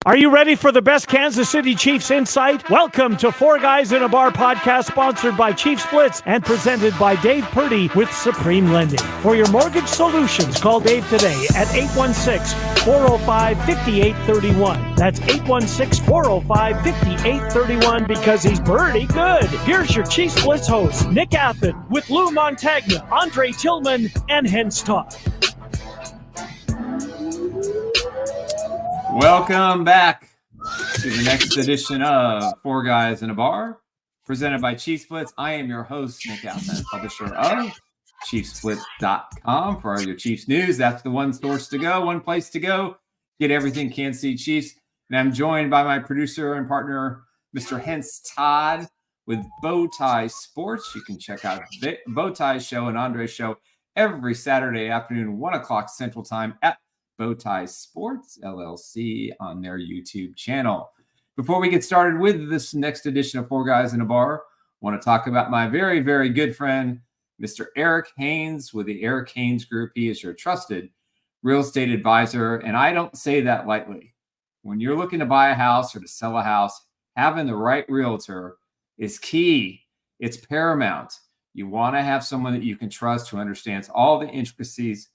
Are you ready for the best Kansas City Chiefs insight? Welcome to Four Guys in a Bar podcast, sponsored by Chiefs Blitz and presented by Dave Purdy with Supreme Lending. For your mortgage solutions, call Dave today at 816-405-5831. That's 816-405-5831 because he's pretty good. Here's your Chiefs Blitz host, Nick Athan, with Lou Montagna, Andre Tillman, and Hense Todd. Welcome back to the next edition of Four Guys in a Bar, presented by Chiefs Blitz. I am your host, Nick Athan, publisher of ChiefsBlitz.com for all your Chiefs news. That's the one source to go, one place to go. Get everything Kansas City Chiefs. And I'm joined by my producer and partner, Mr. Hense Todd, with Bowtie Sports. You can check out Bowtie's show and Andre's show every Saturday afternoon, 1 o'clock Central Time at Bowtie Sports LLC on their YouTube channel. Before we get started with this next edition of Four Guys in a Bar, I want to talk about my very, very good friend, Mr. Eric Haynes with the Eric Haynes Group. He is your trusted real estate advisor, and I don't say that lightly. When you're looking to buy a house or to sell a house, having the right realtor is key. It's paramount. You want to have someone that you can trust who understands all the intricacies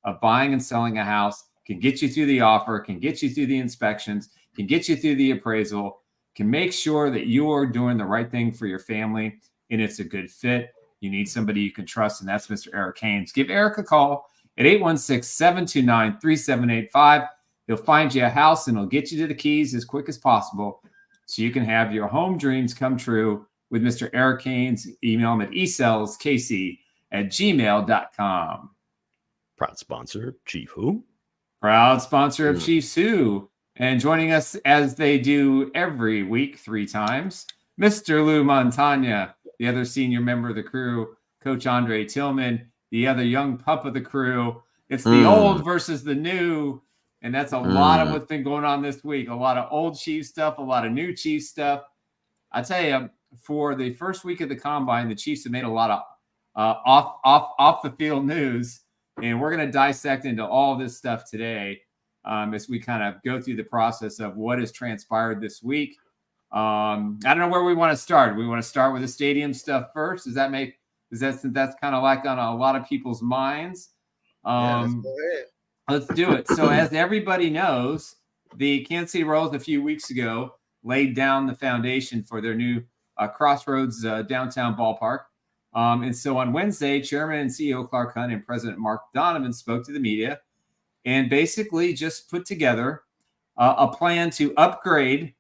of buying and selling a house, can get you through the offer, can get you through the inspections, can get you through the appraisal, can make sure that you are doing the right thing for your family and it's a good fit. You need somebody you can trust, and that's Mr. Eric Haynes. Give Eric a call at 816-729-3785. He'll find you a house and he'll get you to the keys as quick as possible so you can have your home dreams come true with Mr. Eric Haynes. Email him at esaleskc@gmail.com. Proud sponsor, Chief Who? Proud sponsor of Chiefs Who. And joining us as they do every week 3 times, Mr. Lou Montagna, the other senior member of the crew, Coach Andre Tillman, the other young pup of the crew. It's the old versus the new, and that's a lot of what's been going on this week. A lot of old Chiefs stuff, a lot of new Chiefs stuff. I tell you, for the first week of the Combine, the Chiefs have made a lot of off the field news. And we're going to dissect into all this stuff today as we kind of go through the process of what has transpired this week. I don't know where we want to start. We want to start with the stadium stuff first. That's kind of like on a lot of people's minds? Let's do it. So as everybody knows, the Kansas City Royals a few weeks ago laid down the foundation for their new Crossroads downtown ballpark. And so on Wednesday, Chairman and CEO Clark Hunt and President Mark Donovan spoke to the media and basically just put together a plan to update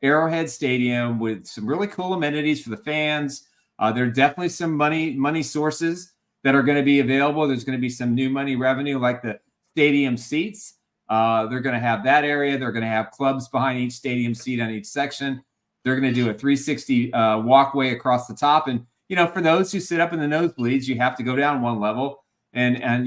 Arrowhead Stadium with some really cool amenities for the fans. There are definitely some money sources that are going to be available. There's going to be some new money revenue like the stadium seats. They're going to have that area. They're going to have clubs behind each stadium seat on each section. They're going to do a 360 walkway across the top. And, for those who sit up in the nosebleeds, you have to go down one level and on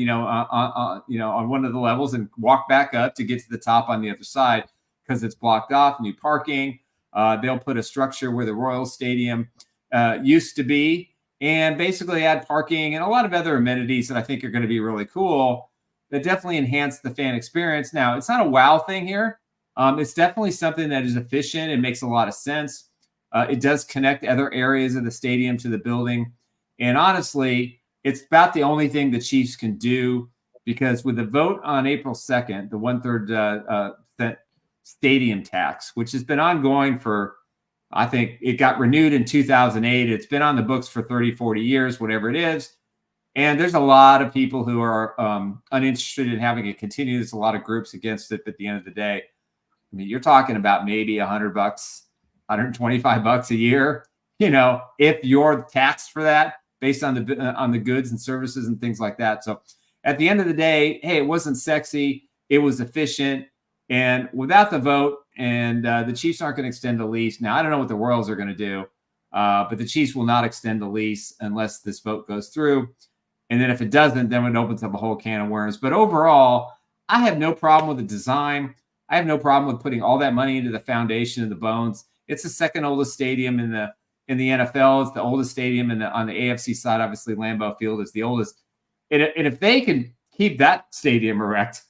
one of the levels and walk back up to get to the top on the other side because it's blocked off, new parking. They'll put a structure where the Royal Stadium used to be and basically add parking and a lot of other amenities that I think are going to be really cool that definitely enhance the fan experience. Now, it's not a wow thing here. It's definitely something that is efficient and makes a lot of sense. It does connect other areas of the stadium to the building. And honestly, it's about the only thing the Chiefs can do because with the vote on April 2nd, the 1/3 stadium tax, which has been ongoing for, I think it got renewed in 2008. It's been on the books for 30, 40 years, whatever it is. And there's a lot of people who are uninterested in having it continue. There's a lot of groups against it. But at the end of the day, I mean, you're talking about maybe $100, $125 a year, if you're taxed for that based on the goods and services and things like that. So at the end of the day, hey, it wasn't sexy. It was efficient. And without the vote, and the Chiefs aren't going to extend the lease. Now, I don't know what the Royals are going to do, but the Chiefs will not extend the lease unless this vote goes through. And then if it doesn't, then it opens up a whole can of worms. But overall, I have no problem with the design. I have no problem with putting all that money into the foundation of the bones. It's the second oldest stadium in the NFL. It's the oldest stadium on the AFC side. Obviously, Lambeau Field is the oldest. And if they can keep that stadium erect,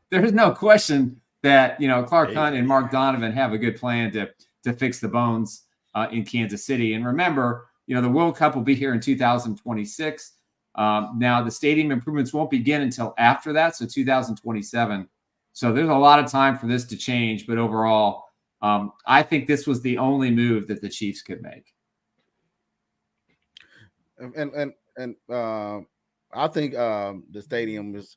there's no question that Clark Hunt and Mark Donovan have a good plan to fix the bones in Kansas City. And remember, the World Cup will be here in 2026. Now the stadium improvements won't begin until after that, so 2027. So there's a lot of time for this to change. But overall, I think this was the only move that the Chiefs could make. And I think the stadium is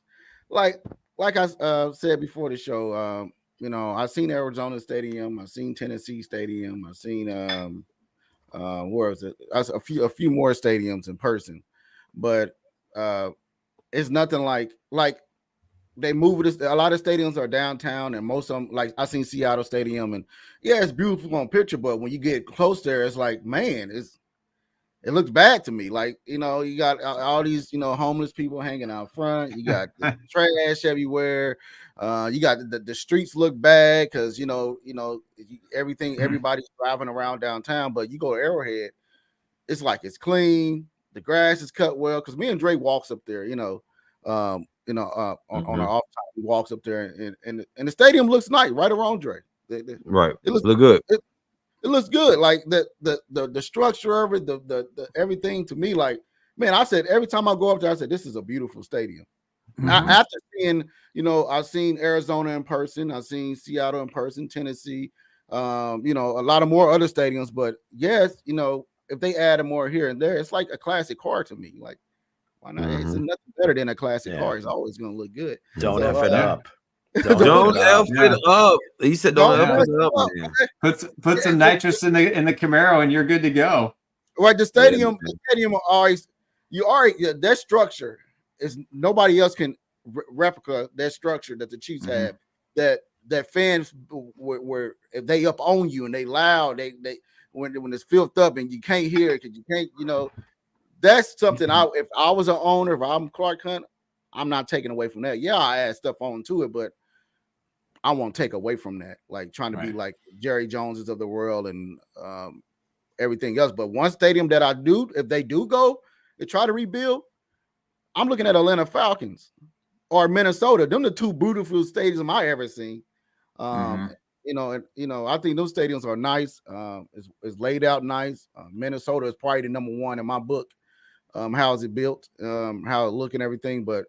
like I said before the show. I've seen Arizona Stadium, I've seen Tennessee Stadium, I've seen where is it? A few more stadiums in person, but it's nothing like they move it. A lot of stadiums are downtown, and most of them, like I seen Seattle Stadium, and yeah, it's beautiful on picture, but when you get close there, it's like, man, it looks bad to me. Like, you got all these, homeless people hanging out front. You got the trash everywhere. You got the streets look bad because, everybody's driving around downtown. But you go to Arrowhead, it's like it's clean. The grass is cut well. Because me and Dre walks up there, on our off time. He walks up there, and the stadium looks nice right around Dre. Right. It looks good. It looks good, like the structure of it, the everything to me. Like, man, I said every time I go up there, I said this is a beautiful stadium. After seeing, I've seen Arizona in person, I've seen Seattle in person, Tennessee, a lot of more other stadiums. But yes, if they add more here and there, it's like a classic car to me. Like, why not? It's nothing better than a classic car. It's always going to look good. Don't F it up. Don't F it up. He said, "Don't F it up." Man. Put some nitrous in the Camaro, and you're good to go. Right, the stadium always that structure is nobody else can replica that structure that the Chiefs have. That fans were if they up on you and they loud, they when it's filled up and you can't hear it because you can't, that's something. If I was an owner, if I'm Clark Hunt, I'm not taking away from that. Yeah, I add stuff onto it, but I won't take away from that, like trying to be like Jerry Joneses of the world and everything else. But one stadium that if they do go and try to rebuild, I'm looking at Atlanta Falcons or Minnesota. Them the two beautiful stadiums I ever seen. I think those stadiums are nice. It's laid out nice. Minnesota is probably the number one in my book. How is it built? How it look and everything, but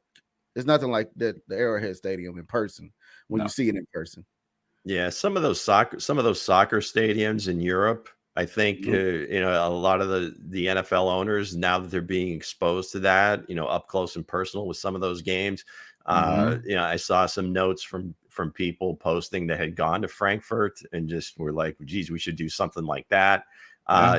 it's nothing like the Arrowhead Stadium in person when you see it in person. Yeah, some of those soccer stadiums in Europe, I think a lot of the NFL owners, now that they're being exposed to that, up close and personal with some of those games. I saw some notes from people posting that had gone to Frankfurt and just were like, geez, we should do something like that.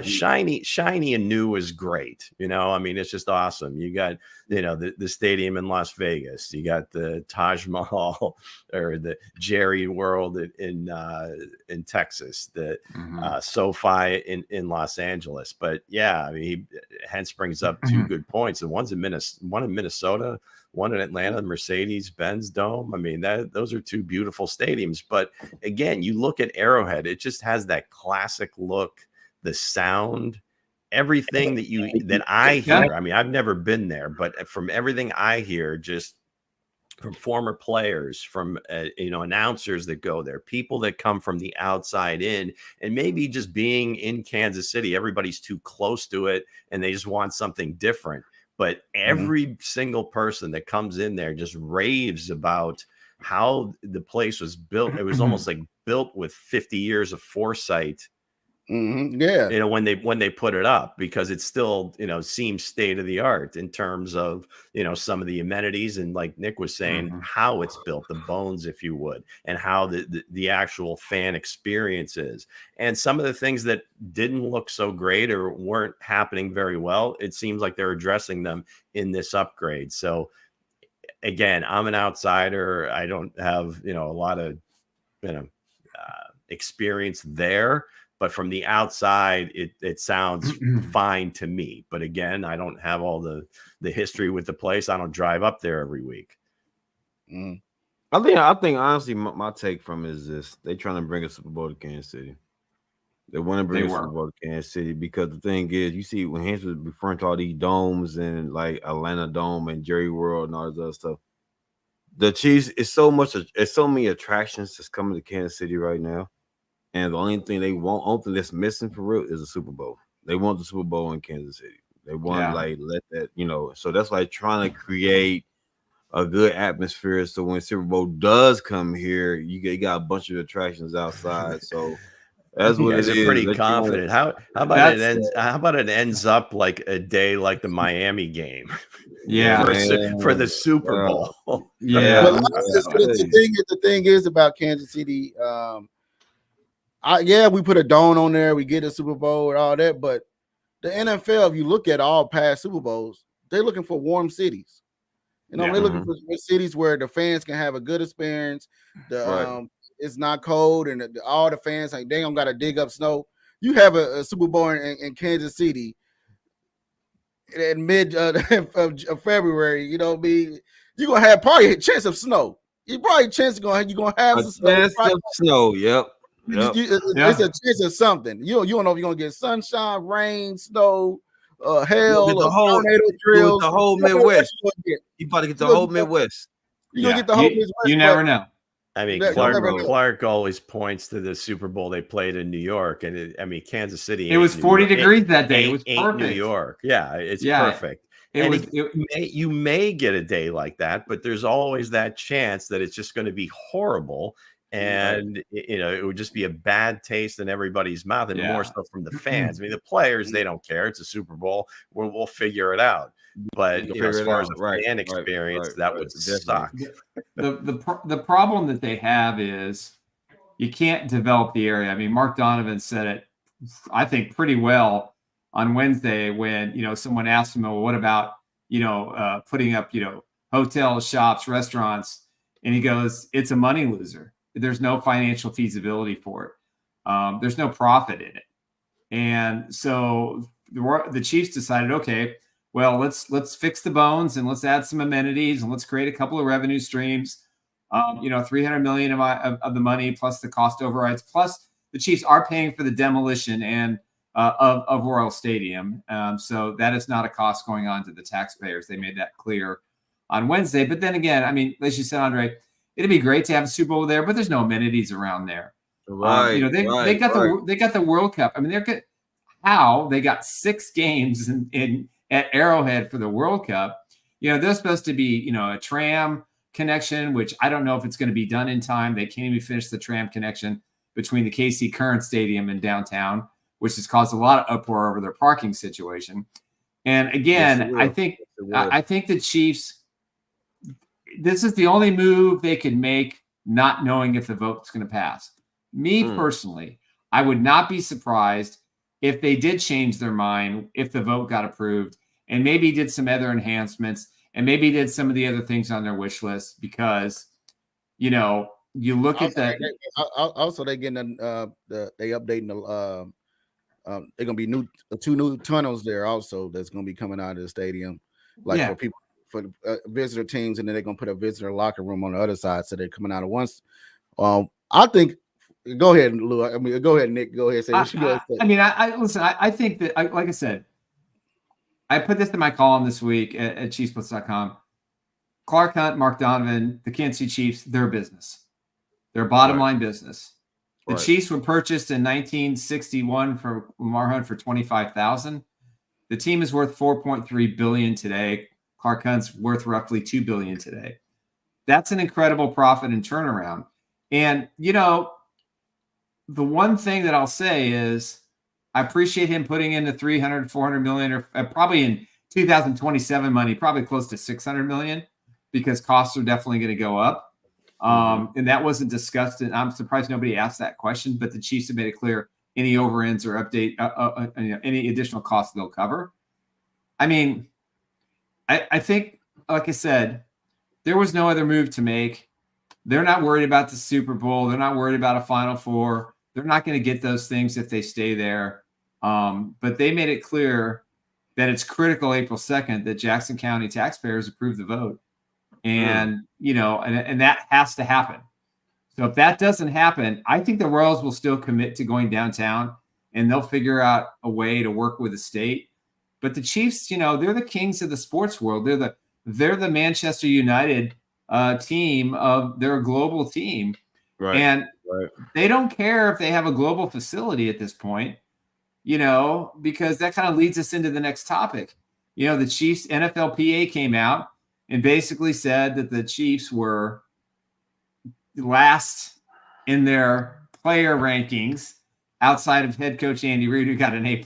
Shiny and new is great. It's just awesome. You got, the stadium in Las Vegas, you got the Taj Mahal or the Jerry World in Texas, the SoFi in Los Angeles. But yeah, Hense brings up two good points. The one's one in Minnesota, one in Atlanta, Mercedes-Benz Dome. Those are two beautiful stadiums. But again, you look at Arrowhead, it just has that classic look. The sound, everything that I hear. I've never been there, but from everything I hear, just from former players, from announcers that go there, people that come from the outside in, and maybe just being in Kansas City, everybody's too close to it, and they just want something different. But every single person that comes in there just raves about how the place was built. It was almost like built with 50 years of foresight. Yeah, when they put it up, because it still seems state of the art in terms of some of the amenities, and like Nick was saying, how it's built, the bones, if you would, and how the actual fan experience is. And some of the things that didn't look so great or weren't happening very well, it seems like they're addressing them in this upgrade. So again, I'm an outsider. I don't have a lot of experience there. But from the outside, it sounds fine to me. But again, I don't have all the history with the place. I don't drive up there every week. I think honestly, my take from it is this: they trying to bring a Super Bowl to Kansas City. They want to bring a Super Bowl to Kansas City because the thing is, you see, when Hense was referring to all these domes and like Atlanta Dome and Jerry World and all this other stuff, the Chiefs, it's so many attractions that's coming to Kansas City right now. And the only thing only thing that's missing for real is a Super Bowl. They want the Super Bowl in Kansas City. They want let that, so that's like trying to create a good atmosphere. So when Super Bowl does come here, you got a bunch of attractions outside. So that's what it is. They're pretty confident. How about it ends up like a day like the Miami game? Yeah, for the Super Bowl. Yeah. But the thing is about Kansas City. We put a dome on there. We get a Super Bowl and all that, but the NFL, if you look at all past Super Bowls, they're looking for warm cities. They're looking for cities where the fans can have a good experience. It's not cold, and all the fans they don't got to dig up snow. You have a Super Bowl in Kansas City in mid of February. You're gonna have probably a chance of snow. You probably you're gonna have some snow. Yep. It's a chance of something. You don't know if you're gonna get sunshine, rain, snow, hail, tornado drills. The whole Midwest. You about to get the whole Midwest. You're gonna get the whole Midwest. You never know. I mean, Clark always points to the Super Bowl they played in New York, and Kansas City. It was 40 degrees that day. It was perfect. New York, it's perfect. You may get a day like that, but there's always that chance that it's just going to be horrible. And it would just be a bad taste in everybody's mouth, and more so from the fans. I mean, the players, they don't care. It's a Super Bowl. We'll figure it out. But as far as a fan experience, that would suck. The problem that they have is you can't develop the area. I mean, Mark Donovan said it, I think, pretty well on Wednesday when someone asked him, "Well, what about putting up hotels, shops, restaurants?" And he goes, "It's a money loser. There's no financial feasibility for it. There's no profit in it." And so the Chiefs decided, okay, well, let's fix the bones and let's add some amenities and let's create a couple of revenue streams. $300 million of the money plus the cost overrides, plus the Chiefs are paying for the demolition and of Royal Stadium. So that is not a cost going on to the taxpayers. They made that clear on Wednesday. But then again, I mean, as you said, Andre, it'd be great to have a Super Bowl there, but there's no amenities around there. They got the World Cup. I mean, they got 6 games at Arrowhead for the World Cup. They're supposed to be a tram connection, which I don't know if it's going to be done in time. They can't even finish the tram connection between the KC Current Stadium and downtown, which has caused a lot of uproar over their parking situation. And again, I think the Chiefs, this is the only move they could make, not knowing if the vote's going to pass. Me personally, I would not be surprised if they did change their mind, if the vote got approved, and maybe did some other enhancements, and maybe did some of the other things on their wish list, because, you look at that. Also, they getting they updating the they're gonna be 2 new tunnels there also that's gonna be coming out of the stadium, for people, for the visitor teams, and then they're gonna put a visitor locker room on the other side, so they're coming out of once. I think. Go ahead, Lou. I mean, go ahead, Nick. Go ahead. Say what you go say. I mean, listen. I think that, like I said, I put this in my column this week at ChiefsBlitz.com. Clark Hunt, Mark Donovan, the Kansas City Chiefs, their business, their bottom line business. The Chiefs were purchased in 1961 for Lamar Hunt for $25,000. The team is worth $4.3 billion today. Clark Hunt's worth roughly $2 billion today. That's an incredible profit and turnaround. And the one thing that I'll say is I appreciate him putting in the 300, 400 million, or probably in 2027 money, probably close to 600 million, because costs are definitely going to go up. And that wasn't discussed. And I'm surprised nobody asked that question, but the Chiefs have made it clear any overruns or update, any additional costs they'll cover. I mean, I think, like I said, there was no other move to make. They're not worried about the Super Bowl. They're not worried about a Final Four. They're not going to get those things if they stay there. But they made it clear that it's critical April 2nd that Jackson County taxpayers approve the vote. And, and that has to happen. So if that doesn't happen, I think the Royals will still commit to going downtown, and they'll figure out a way to work with the state. But the Chiefs, they're the kings of the sports world. They're the Manchester United team of their global team. Right. And Right. they don't care if they have a global facility at this point, because that kind of leads us into the next topic. The Chiefs NFLPA came out and basically said that the Chiefs were last in their player rankings outside of head coach Andy Reid, who got an A+.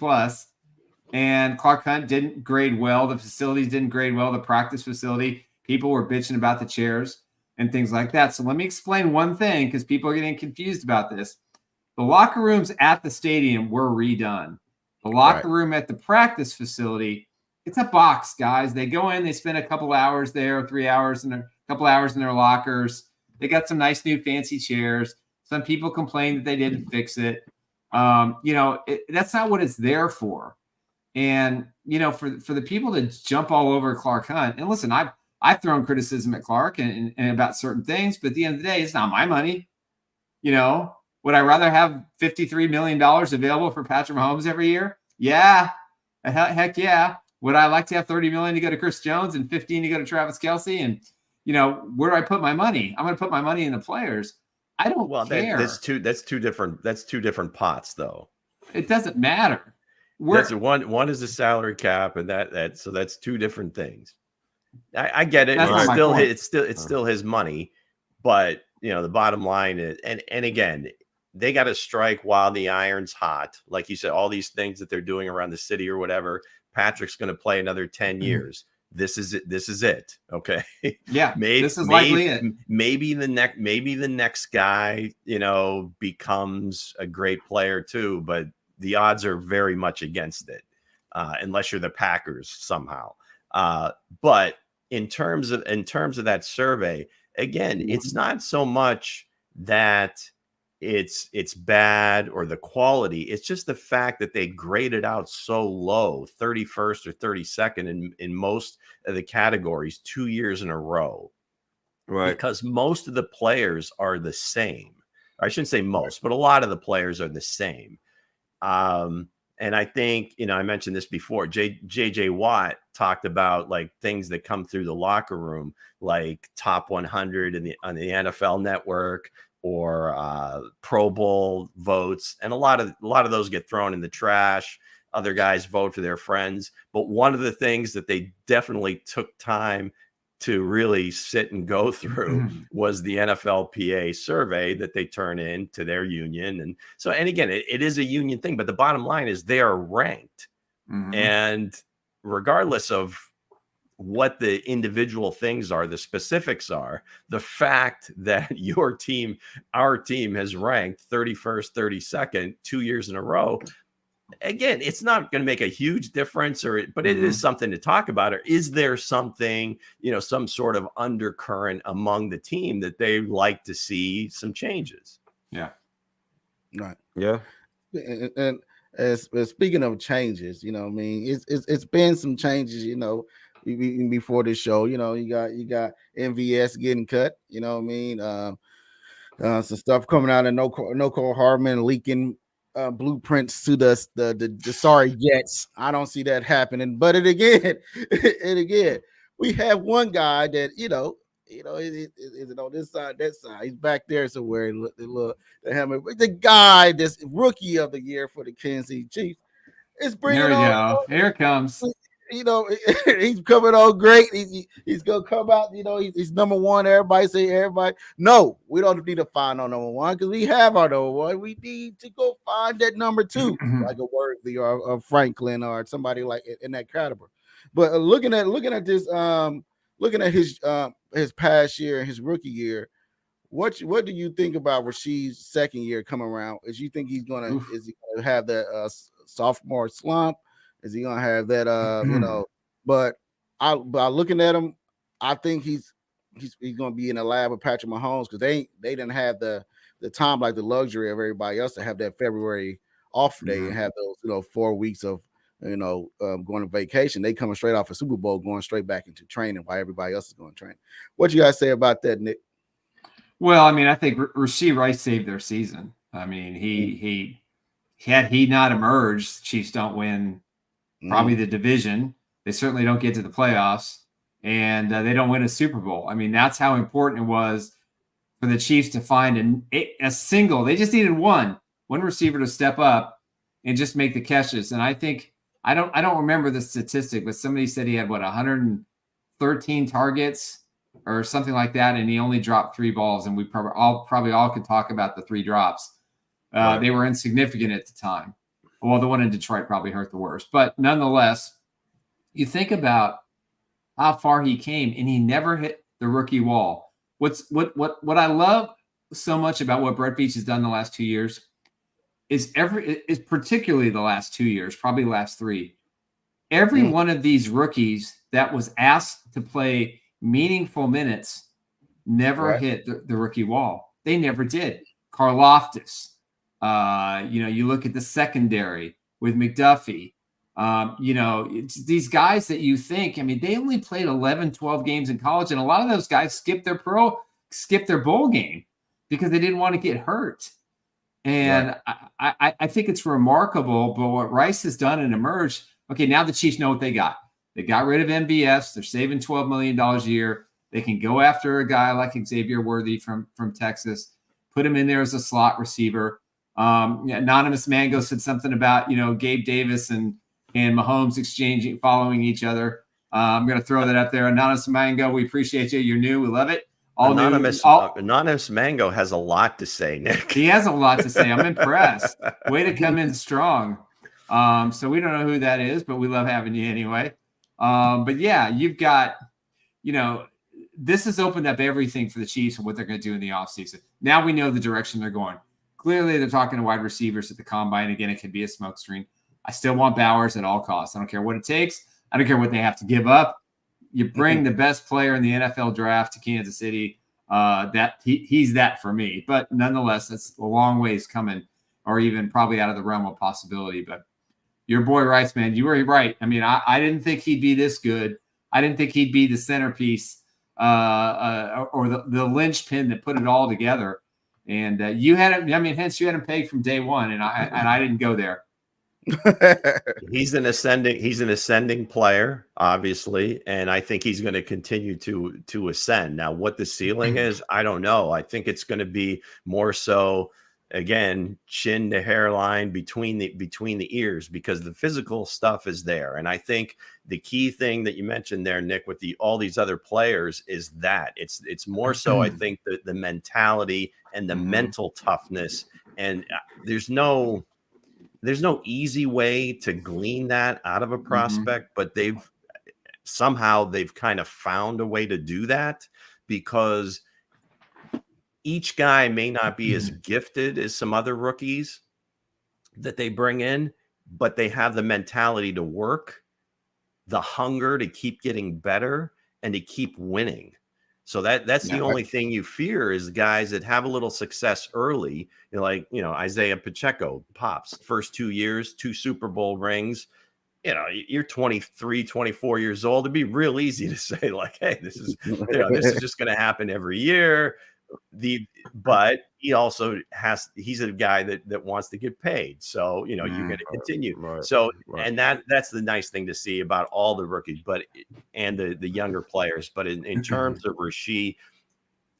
And Clark Hunt didn't grade well. The facilities didn't grade well. The practice facility, people were bitching about the chairs and things like that. So let me explain one thing, because people are getting confused about this. The locker rooms at the stadium were redone. The locker room at the practice facility, it's a box, guys. They go in, they spend a couple hours there, 3 hours, and a couple hours in their lockers. They got some nice new fancy chairs. Some people complained that they didn't fix it. That's not what it's there for. And, for the people to jump all over Clark Hunt, and listen, I've thrown criticism at Clark and about certain things, but at the end of the day, it's not my money. Would I rather have $53 million available for Patrick Mahomes every year? Yeah. Heck yeah. Would I like to have $30 million to go to Chris Jones and 15 to go to Travis Kelce? And, where do I put my money? I'm going to put my money in the players. I don't care. That's two different pots, though. It doesn't matter. That's one is the salary cap, and so that's two different things. I get it. It's still his money, but the bottom line is, and again, they got to strike while the iron's hot. Like you said, all these things that they're doing around the city or whatever. Patrick's going to play another 10 years. This is it. Okay. Yeah. This is likely it. Maybe the next guy, becomes a great player too, but the odds are very much against it, unless you're the Packers somehow. But in terms of that survey, again, it's not so much that it's bad or the quality. It's just the fact that they graded out so low, 31st or 32nd in most of the categories 2 years in a row. Right. Because most of the players are the same. I shouldn't say most, but a lot of the players are the same. And I think, I mentioned this before, JJ Watt talked about like things that come through the locker room, like top 100 on the NFL network, or Pro Bowl votes. And a lot of those get thrown in the trash. Other guys vote for their friends. But one of the things that they definitely took time to really sit and go through was the NFLPA survey that they turn in to their union. And so, and again, it is a union thing, but the bottom line is they are ranked. And regardless of what the individual things are, the specifics are, the fact that our team has ranked 31st, 32nd, 2 years in a row, again, it's not going to make a huge difference, but it is something to talk about. Or is there something, some sort of undercurrent among the team that they like to see some changes? Yeah. Right. Yeah. And as speaking of changes, it's been some changes, even before this show. You got MVS getting cut. Some stuff coming out of Nicole Hardman leaking blueprints to the sorry Jets. I don't see that happening. But again, we have one guy that is it on this side, that side. He's back there somewhere. The guy that's rookie of the year for the Kansas City Chiefs is bringing on. Here it comes. He's coming on great. He's gonna come out. He's number one. Everybody. No, we don't need to find our number one, because we have our number one. We need to go find that number two, like a Worthy or Franklin or somebody like in that caliber. But looking at this, looking at his past year and his rookie year, what do you think about Rashid's second year coming around? Is he gonna have that sophomore slump? Is he gonna have that? But by looking at him, I think he's gonna be in the lab with Patrick Mahomes, because they didn't have the time, like the luxury of everybody else, to have that February off day and have those 4 weeks of going on vacation. They coming straight off a Super Bowl, going straight back into training while everybody else is going to train. What you guys say about that, Nick? Well, I think Rashid Rice saved their season. He had he not emerged, Chiefs don't win probably the division. They certainly don't get to the playoffs. and they don't win a Super Bowl. I mean, that's how important it was for the Chiefs to find a single. They just needed one receiver to step up and just make the catches. And I think I don't remember the statistic, but somebody said he had 113 targets or something like that, and he only dropped 3 balls. And we probably all could talk about the 3 drops. Right. They were insignificant at the time. Well, the one in Detroit probably hurt the worst, but nonetheless, you think about how far he came, and he never hit the rookie wall. What I love so much about what Brett Veach has done the last 2 years is particularly the last 2 years, probably the last 3. Every one of these rookies that was asked to play meaningful minutes never hit the rookie wall. They never did. Karlaftis. You look at the secondary with McDuffie. It's these guys that you think, I mean, they only played 11, 12 games in college, and a lot of those guys skipped their bowl game because they didn't want to get hurt. And I think it's remarkable, but what Rice has done and emerged, okay, now the Chiefs know what they got. They got rid of MVS. They're saving $12 million a year. They can go after a guy like Xavier Worthy from Texas, put him in there as a slot receiver. Anonymous Mango said something about, Gabe Davis and Mahomes following each other. I'm going to throw that up there. Anonymous Mango, we appreciate you. You're new. We love it. Anonymous Mango has a lot to say, Nick. He has a lot to say. I'm impressed. Way to come in strong. So we don't know who that is, but we love having you anyway. But yeah, you've got, this has opened up everything for the Chiefs and what they're going to do in the offseason. Now we know the direction they're going. Clearly, they're talking to wide receivers at the combine. Again, it could be a smokescreen. I still want Bowers at all costs. I don't care what it takes. I don't care what they have to give up. You bring the best player in the NFL draft to Kansas City. He's that for me. But nonetheless, that's a long ways coming, or even probably out of the realm of possibility. But your boy Rice, man, you were right. I mean, I didn't think he'd be this good. I didn't think he'd be the centerpiece or the linchpin that put it all together. And you had him. I mean, Hense, you had him pegged from day one, and I didn't go there. He's an ascending player, obviously, and I think he's going to continue to ascend. Now, what the ceiling is, I don't know. I think it's going to be more so, again, chin to hairline between the ears, because the physical stuff is there. And I think the key thing that you mentioned there, Nick, with all these other players is that it's more so, I think, the mentality and the mental toughness. And there's no easy way to glean that out of a prospect, but they've kind of found a way to do that, because each guy may not be as gifted as some other rookies that they bring in, but they have the mentality to work, the hunger to keep getting better, and to keep winning. So that's the only thing you fear is guys that have a little success early, Isaiah Pacheco, Pops, first 2 years, 2 Super Bowl rings. You're 23, 24 years old. It'd be real easy to say, like, hey, this is just going to happen every year. But he also he's a guy that wants to get paid. So, you're going to continue. Right, so, and that's the nice thing to see about all the rookies, and the younger players. But in terms of Rasheed,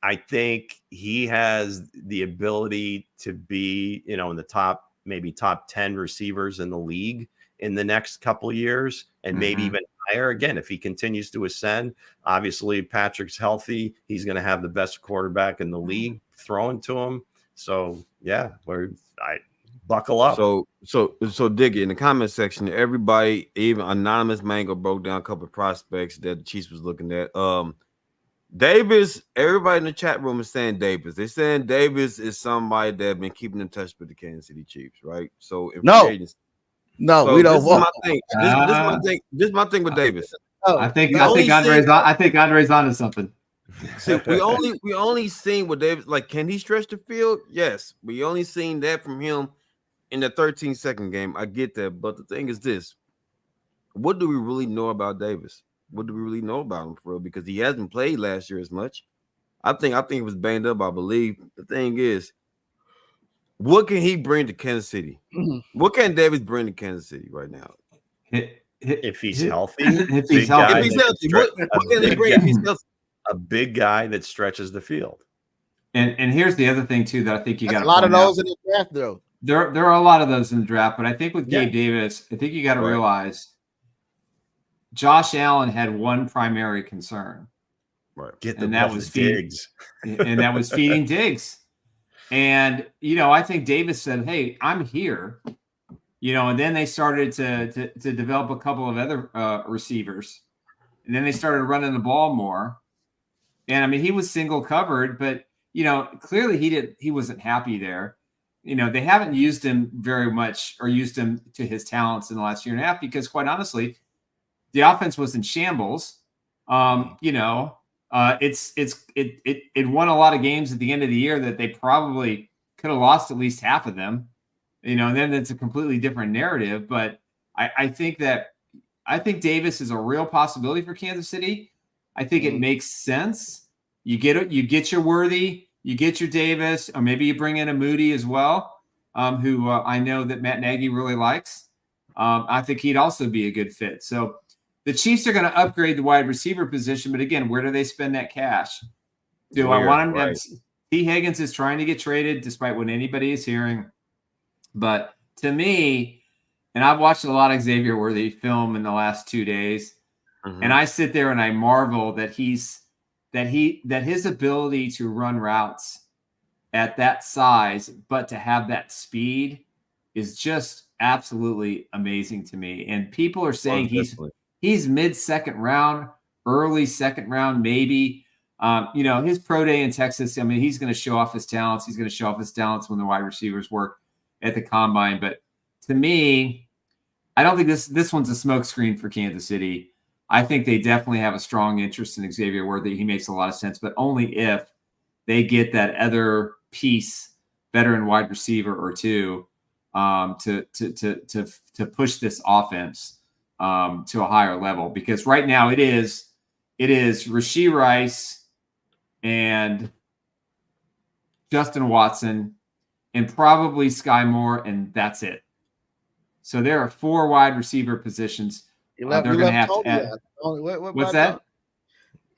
I think he has the ability to be, in the maybe top 10 receivers in the league in the next couple of years, and maybe even higher. Again, if he continues to ascend, obviously Patrick's healthy. He's going to have the best quarterback in the league throwing to him. So yeah, I buckle up. So dig it in the comment section. Everybody, even Anonymous Mango, broke down a couple of prospects that the Chiefs was looking at. Davis, everybody in the chat room is saying Davis. They're saying Davis is somebody that been keeping in touch with the Kansas City Chiefs, right? So if No, we don't want. This is my thing with Davis. I think Andre's onto something. See, we only seen what Davis, like, can he stretch the field? Yes, we only seen that from him in the 13-second game. I get that, but the thing is this: what do we really know about Davis? What do we really know about him for real? Because he hasn't played last year as much. I think he was banged up, I believe. The thing is, what can he bring to Kansas City? What can Davis bring to Kansas City right now? if he's healthy, if he's healthy, If he's healthy, a big guy that stretches the field. And here's the other thing too that I think you got a lot of those in the draft though. There are a lot of those in the draft, but I think with Gabe Davis, I think you got to realize Josh Allen had one primary concern. Right. And that was Diggs. And that was feeding Diggs. And, I think Davis said, hey, I'm here. And then they started to develop a couple of other receivers. And then they started running the ball more. And, I mean, he was single covered, but, clearly he wasn't happy there. They haven't used him very much or used him to his talents in the last year and a half because, quite honestly, the offense was in shambles. It won a lot of games at the end of the year that they probably could have lost at least half of them, and then it's a completely different narrative. But I think Davis is a real possibility for Kansas City. I think it makes sense. You get your Worthy, you get your Davis, or maybe you bring in a Moody as well, who I know that Matt Nagy really likes. I think he'd also be a good fit. So the Chiefs are going to upgrade the wide receiver position, but again, where do they spend that cash? I want him to T. Higgins is trying to get traded despite what anybody is hearing. But to me, and I've watched a lot of Xavier Worthy film in the last 2 days, and I sit there and I marvel that his ability to run routes at that size, but to have that speed is just absolutely amazing to me. And people are saying he's mid-second round, early second round, maybe. His pro day in Texas, I mean, he's going to show off his talents. He's going to show off his talents when the wide receivers work at the combine. But to me, I don't think this one's a smokescreen for Kansas City. I think they definitely have a strong interest in Xavier Worthy. He makes a lot of sense, but only if they get that other piece, veteran wide receiver or two, to push this offense to a higher level. Because right now it is Rashee Rice and Justin Watson and probably Sky Moore, and that's it. So there are 4 wide receiver positions. They're going to have to add. What's that?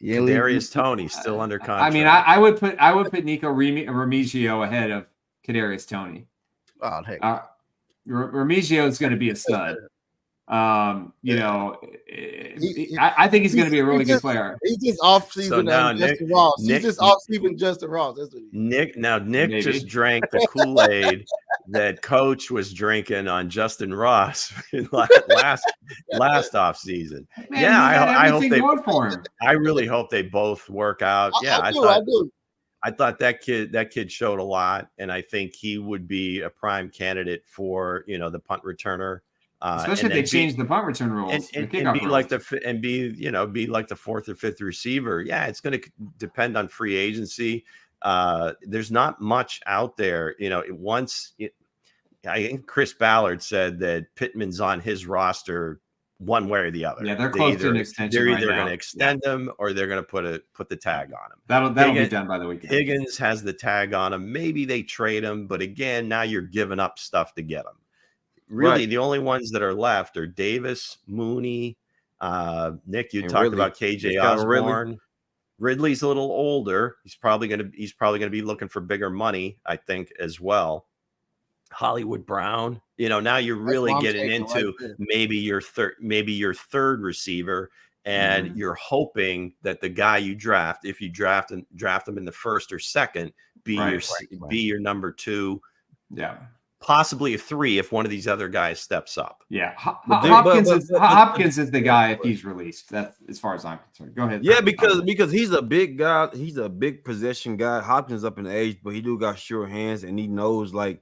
Kadarius Toney still under contract. I mean, I would put Nico Remigio ahead of Kadarius Toney. Oh, heck. Remigio is going to be a stud. I think he's going to be a really good player. He's just off-season Justin Ross. He's just off-season Justin Ross. That's what Nick just drank the Kool-Aid that Coach was drinking on Justin Ross last off-season. I hope they for him. I really hope they both work out. I do. I thought that kid showed a lot, and I think he would be a prime candidate for the punt returner. Especially if they change the punt return rules and be like the 4th or 5th receiver. Yeah, it's going to depend on free agency. There's not much out there. I think Chris Ballard said that Pittman's on his roster one way or the other. Yeah, they're close to an extension. They're either going to extend him or they're going to put the tag on him. That'll be done by the weekend. Higgins has the tag on him. Maybe they trade him, but again, now you're giving up stuff to get him. Really, the only ones that are left are Davis, Mooney, Nick. You talked about KJ Osborne. Ridley's a little older. He's probably going to be looking for bigger money, I think, as well. Hollywood Brown. Now you're really getting into maybe your third receiver, and you're hoping that the guy you draft, if you draft him in the 1st or 2nd, be your number 2. Yeah. Possibly a 3 if one of these other guys steps up. Yeah, Hopkins is the guy if he's released. That's as far as I'm concerned. Go ahead. Yeah, because he's a big guy. He's a big possession guy. Hopkins up in age, but he do got sure hands, and he knows the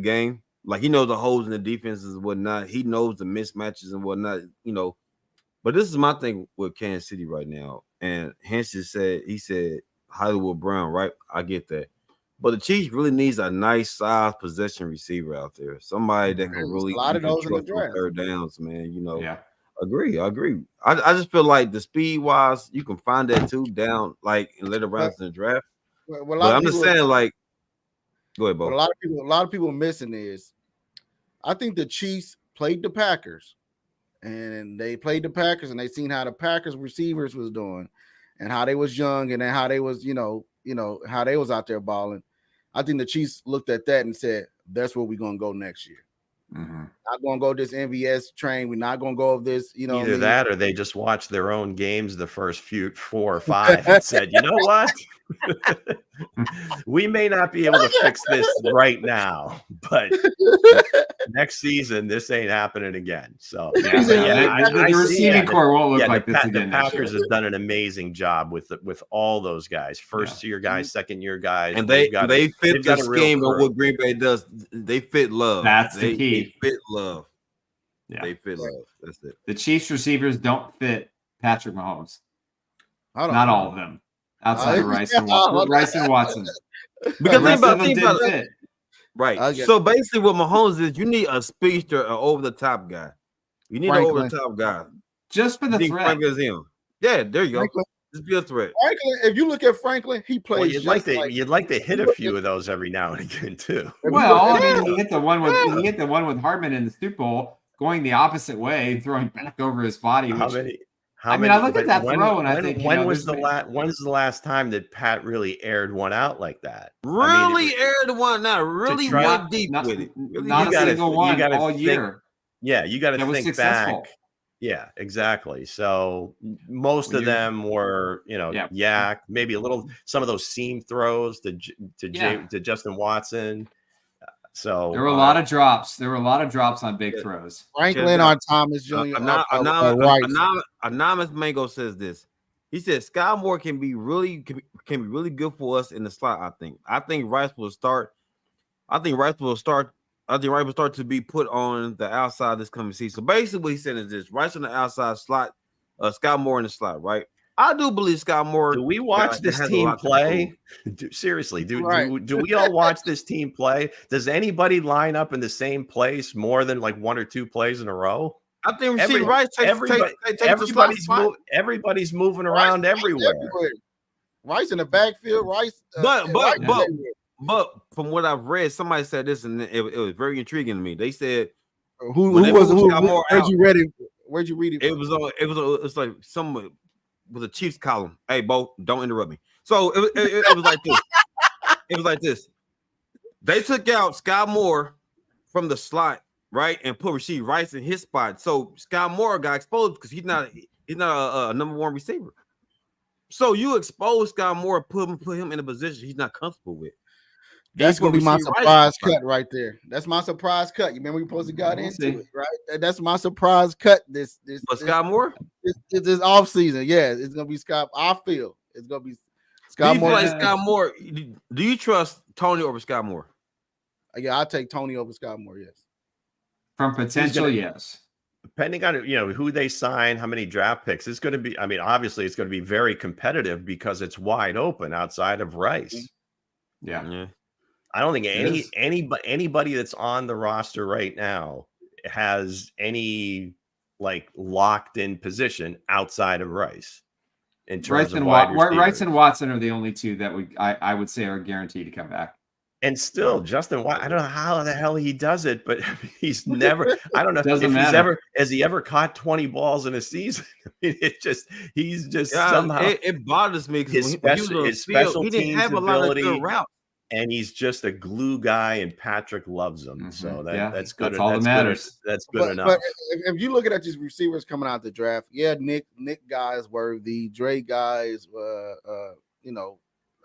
game. Like he knows the holes in the defenses and whatnot. He knows the mismatches and whatnot. But this is my thing with Kansas City right now. And Hense said Hollywood Brown, right? I get that. But the Chiefs really needs a nice size possession receiver out there. Somebody that can really a lot of those in the draft. Third downs, man. Yeah. Agree. I just feel like the speed wise, you can find that too down like in later rounds in the draft. Well, but I'm just saying, like, go ahead, Bo. A lot of people missing is I think the Chiefs played the Packers and they played the Packers, and they seen how the Packers receivers was doing, and how they was young, and then how they was, how they was out there balling. I think the Chiefs looked at that and said, "That's where we're gonna go next year. Not gonna go this MVS train. We're not gonna go of this, Either that or they just watched their own games the first 4 or 5 and said, you know what? We may not be able to fix this right now, but next season this ain't happening again. So the receiving core won't look like this again. The Packers have done an amazing job with all those guys, first year guys, second year guys, and they fit the scheme of what Green Bay does. They fit Love. That's the key. They fit Love. Yeah. They fit Love. That's it. The Chiefs receivers don't fit Patrick Mahomes. Not all of them. Outside of Rice and Watson. Because think about it. Right. So basically what Mahomes is, you need a speedster, an over-the-top guy. You need an over-the-top guy. Just for the threat. Franklin is him. Yeah, there you go. Just be a threat. Franklin, if you look at Franklin, he plays. Well, you'd like to hit a few of those every now and again too. Well, I mean, he hit the one with Hartman in the Super Bowl, going the opposite way, throwing back over his body. I look at that throw and I think, when's the last time that Pat really aired one out like that? Aired one out. Really went deep with it. Not a single one all year. Yeah, you got to think successful. back. Yeah, exactly. So most of them were, yak, maybe a little. Some of those seam throws to Justin Watson. So there were a lot of drops. There were a lot of drops on big throws. Franklin on Thomas Jr. Anonymous Mango says this. He said Sky Moore can be really good for us in the slot. I think Rice will start. I think Rice will start to be put on the outside this coming season. So basically, what he said is this: Rice on the outside slot, Sky Moore in the slot, right? I do believe Sky Moore. Do we watch this team play? Seriously, do we all watch this team play? Does anybody line up in the same place more than like 1 or 2 plays in a row? I think we see Rice everybody's moving around everywhere. Rice in the backfield, Rice. But from what I've read, somebody said this, and it was very intriguing to me. They said, where'd you read it? Where'd you read it? It was like some with a Chiefs column. Hey, Bo, don't interrupt me. So it was like this. It was like this. They took out Sky Moore from the slot, right, and put Rashee Rice in his spot. So Sky Moore got exposed because he's not a number 1 receiver. So you expose Sky Moore, put him in a position he's not comfortable with. That's going to be my surprise cut right there. That's my surprise cut. You remember we supposed to got into it, right? That's my surprise cut. This Sky Moore? This off season. Yeah, it's going to be Sky. I feel it's going to be Sky Moore. Like Sky Moore. Do you trust Tony over Sky Moore? Yeah, I take Tony over Sky Moore. Yes. From potential, yes. Depending on who they sign, how many draft picks, it's going to be. I mean, obviously, it's going to be very competitive because it's wide open outside of Rice. Yeah. I don't think anybody that's on the roster right now has any like locked in position outside of Rice. In terms of Rice and Watson are the only two that I would say are guaranteed to come back. And still, Justin Watson, I don't know how the hell he does it, but he's never. I don't know has he ever caught 20 balls in a season. I mean, he's just somehow. It bothers me because his special he didn't teams have a lot ability, of good routes. And he's just a glue guy, and Patrick loves him. Mm-hmm. So that's good. That's all that matters. That's good enough. But if you look at these receivers coming out the draft, Nick guy is worthy. Dre guys,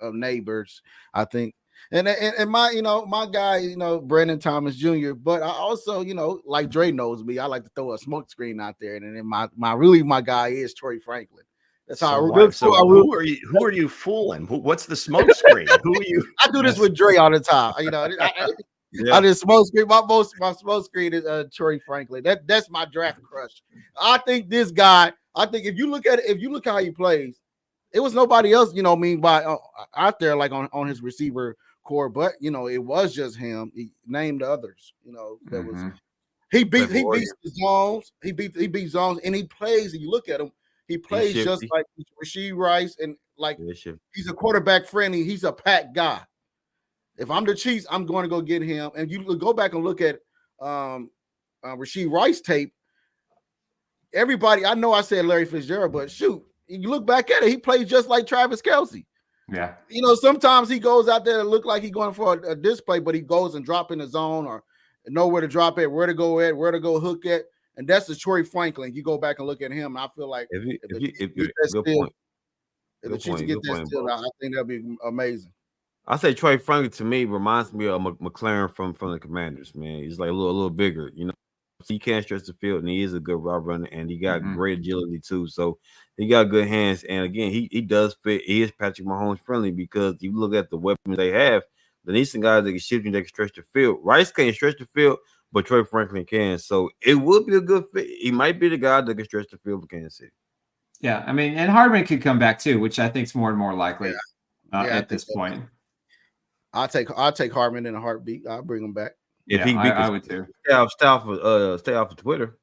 neighbors, I think. And my guy, Brandon Thomas Jr. But I also, like Dre knows me, I like to throw a smoke screen out there. And then my guy is Troy Franklin. That's how who are you fooling? What's the smoke screen? Who are you? I do this with Dre all the time. I just smoke screen. My smoke screen is Troy Franklin. That's my draft crush. I think this guy. I think if you look at it, if you look how he plays, it was nobody else. Out there like on his receiver core, but it was just him. He named others. That was he beat the zones. He beat zones, and he plays. And you look at him. He plays just like Rashee Rice, and he's a quarterback friendly. He's a pack guy. If I'm the Chiefs, I'm going to go get him. And you go back and look at Rashee Rice tape. everybody, I know I said Larry Fitzgerald, but shoot, you look back at it, he plays just like Travis Kelce. Yeah. You know, sometimes he goes out there to look like he's going for a display, but he goes and drop in the zone or know where to drop it, where to go hook at. And that's the Troy Franklin. You go back and look at him, I feel like if the Chiefs get that still, I think that'd be amazing. I say Troy Franklin to me reminds me of McLaren from the Commanders, man. He's like a little bigger, you know. So he can't stretch the field, and he is a good route runner, and he got great agility too. So he got good hands, and again, he does fit. He is Patrick Mahomes friendly because you look at the weapons they have. They need some guys that can shift and they can stretch the field. Rice can't stretch the field, but Troy Franklin can. So it would be a good fit. He might be the guy that can stretch the field for Kansas City. Yeah, I mean, and Hardman could come back too, which I think is more and more likely at this point. I'll take Hardman in a heartbeat. I'll bring him back. If he beat I would too. Stay off of Twitter.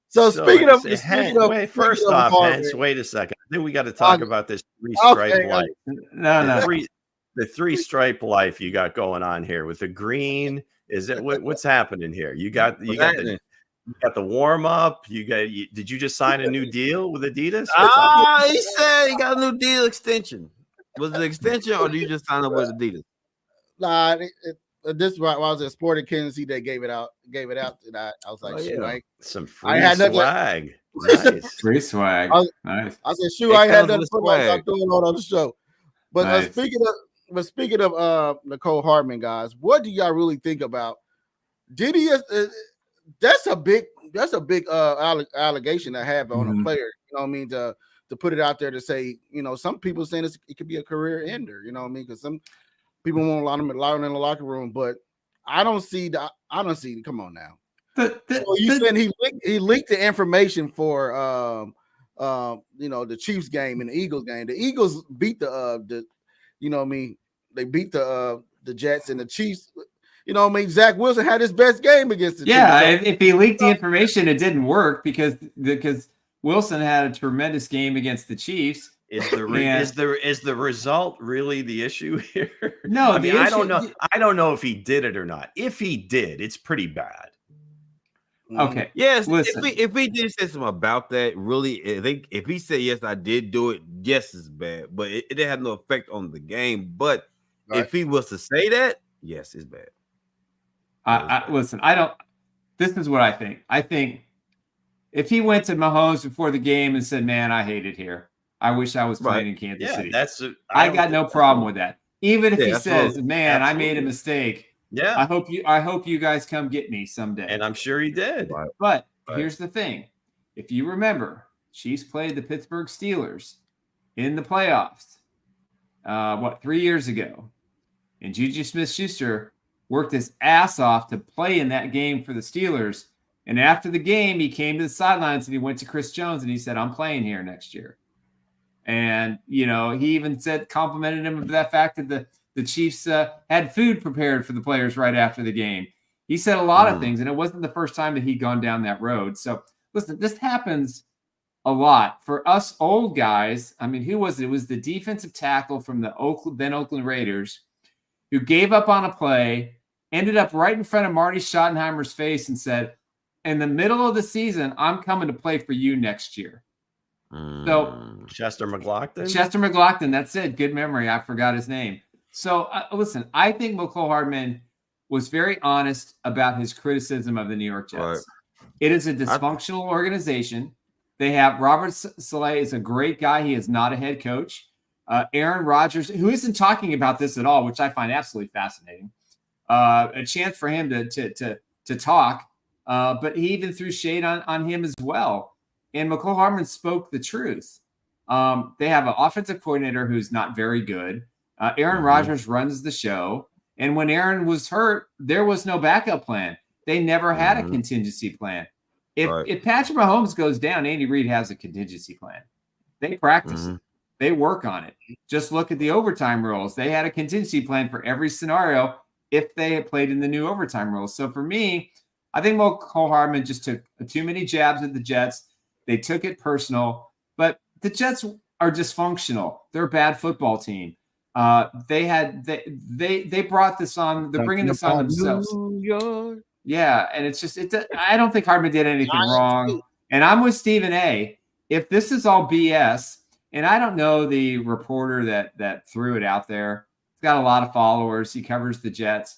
So speaking of, wait, first off, Hense, wait a second. I think we got to talk about this three-stripe life. No. The three-stripe life you got going on here with the green. Is it what's happening here? You got the warm up. Did you just sign a new deal with Adidas? He said he got a new deal extension. Was it an extension or did you just sign up with Adidas? Nah, this is why I was at Sport in Kansas City. They gave it out, and I was like, shoot, some free swag. Nice. Free swag. Nice. I said, shoot, I ain't had nothing to doing on the show. But nice. speaking of Nicole Hardman, guys, what do y'all really think about? Did he? That's a big allegation to have on a player. You know what I mean? To put it out there to say, you know, some people saying it could be a career ender. You know what I mean? Because some people won't allow him in the locker room, but I don't see. Come on now. So you said he leaked the information for the Chiefs game and the Eagles game. The Eagles beat the you know what I mean? They beat the Jets, and the Chiefs. You know what I mean? Zach Wilson had his best game against the Chiefs. Yeah, if he leaked the information, it didn't work because Wilson had a tremendous game against the Chiefs. Is the result really the issue here? No, I mean, I don't know. I don't know if he did it or not. If he did, it's pretty bad. Okay. Yes. Listen. If he did say something about that, really, if he said yes, I did do it. Yes, it's bad, but it didn't have no effect on the game. But if he was to say that, yes, it's bad. Listen, I don't. This is what I think. I think if he went to Mahomes before the game and said, "Man, I hate it here. I wish I was playing in Kansas City." I got no problem with that. Even if he says, "Man, I made a mistake. Yeah, I hope you guys come get me someday." And I'm sure he did. But here's the thing: if you remember, Chiefs played the Pittsburgh Steelers in the playoffs. 3 years ago, and Juju Smith-Schuster worked his ass off to play in that game for the Steelers. And after the game, he came to the sidelines and he went to Chris Jones and he said, "I'm playing here next year." And, you know, he even complimented him of that fact that the Chiefs had food prepared for the players right after the game. He said a lot of things, and it wasn't the first time that he'd gone down that road. So, listen, this happens a lot. For us old guys, I mean, who was it? It was the defensive tackle from the then Oakland Raiders who gave up on a play, ended up right in front of Marty Schottenheimer's face and said, "In the middle of the season, I'm coming to play for you next year." So Chester McLaughlin, that's it. Good memory. I forgot his name. So listen, I think McCole Hardman was very honest about his criticism of the New York Jets. Right. It is a dysfunctional organization. They have Robert Saleh is a great guy. He is not a head coach. Aaron Rodgers, who isn't talking about this at all, which I find absolutely fascinating. A chance for him to talk, but he even threw shade on him as well. And McCole Hardman spoke the truth. They have an offensive coordinator who's not very good. Aaron Rodgers runs the show. And when Aaron was hurt, there was no backup plan. They never had a contingency plan. If Patrick Mahomes goes down, Andy Reid has a contingency plan. They practice it. They work on it. Just look at the overtime rules. They had a contingency plan for every scenario if they had played in the new overtime rules. So for me, I think McCole Hardman just took too many jabs at the Jets. They took it personal, but the Jets are dysfunctional. They're a bad football team. They brought this on. They're bringing this on themselves. Yeah, and it's just I don't think Hardman did anything wrong. And I'm with Stephen A. If this is all BS, and I don't know the reporter that threw it out there. He's got a lot of followers. He covers the Jets.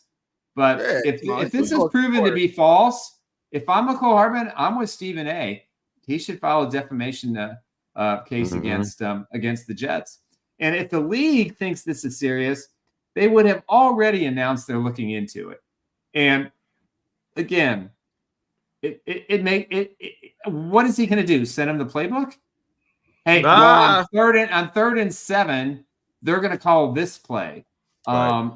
But if this is proven to be false, if I'm McCole Hardman, I'm with Stephen A. He should file a defamation case against the Jets. And if the league thinks this is serious, they would have already announced they're looking into it. And again, what is he going to do? Send him the playbook? Hey, on third and 7, they're going to call this play. Right.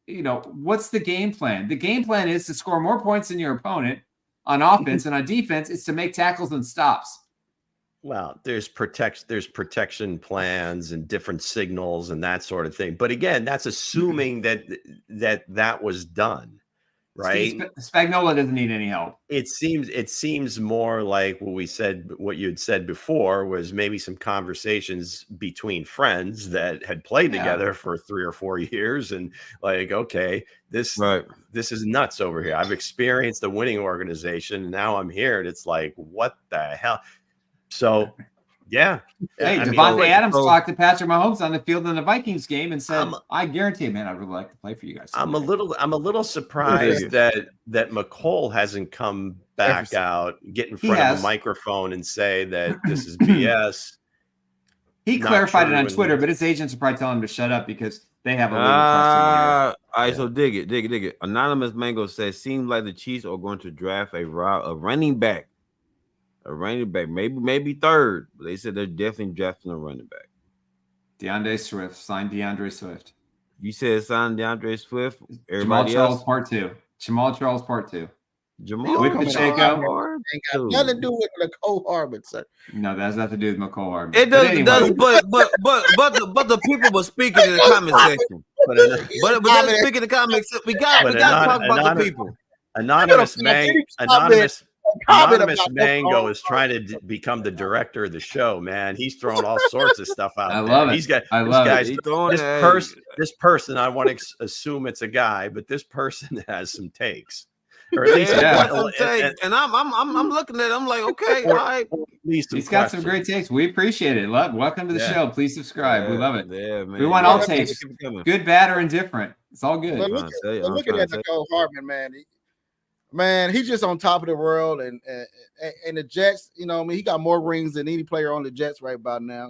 What's the game plan? The game plan is to score more points than your opponent on offense, and on defense, it's to make tackles and stops. Well, there's protection plans and different signals and that sort of thing. But again, that's assuming that was done, right? Spagnuolo doesn't need any help. It seems more like what you had said before was maybe some conversations between friends that had played together for 3 or 4 years, and like, okay, this is nuts over here. I've experienced a winning organization, and now I'm here, and it's like, what the hell? So, yeah. Hey, Devontae Adams talked to Patrick Mahomes on the field in the Vikings game and said, "I guarantee, man, I'd really like to play for you guys." I'm a little surprised that McCole hasn't come back out, get in front of a microphone, and say that this is BS. He clarified it on Twitter, but his agents are probably telling him to shut up because they have a legal all right, so dig it. Anonymous Mango says, "Seems like the Chiefs are going to draft a running back." A running back, maybe third, but they said they're definitely drafting a running back. DeAndre Swift, signed DeAndre Swift. You said sign DeAndre Swift. Jamal Charles Part 2. Jamal Charles Part 2. Jamal with Pacheco. Ain't got nothing to do with McCole Hardman, sir. No, that has nothing to do with McCole Hardman. It does, but the people were speaking in the comment section. But they're speaking in the comments. We got to talk about the people. Anonymous Mango is trying to become the director of the show, man. He's throwing all sorts of stuff out. I love it. This person, I want to assume it's a guy, but this person has some takes. Or at least and I'm looking at it, I'm like, okay, all right. He's got some great takes. We appreciate it. Welcome to the show. Please subscribe. We love it. Yeah, man. We want all takes. Good, bad, or indifferent. It's all good. But looking at McCole Hardman, man. Man, he's just on top of the world, and the Jets, he got more rings than any player on the Jets right about now.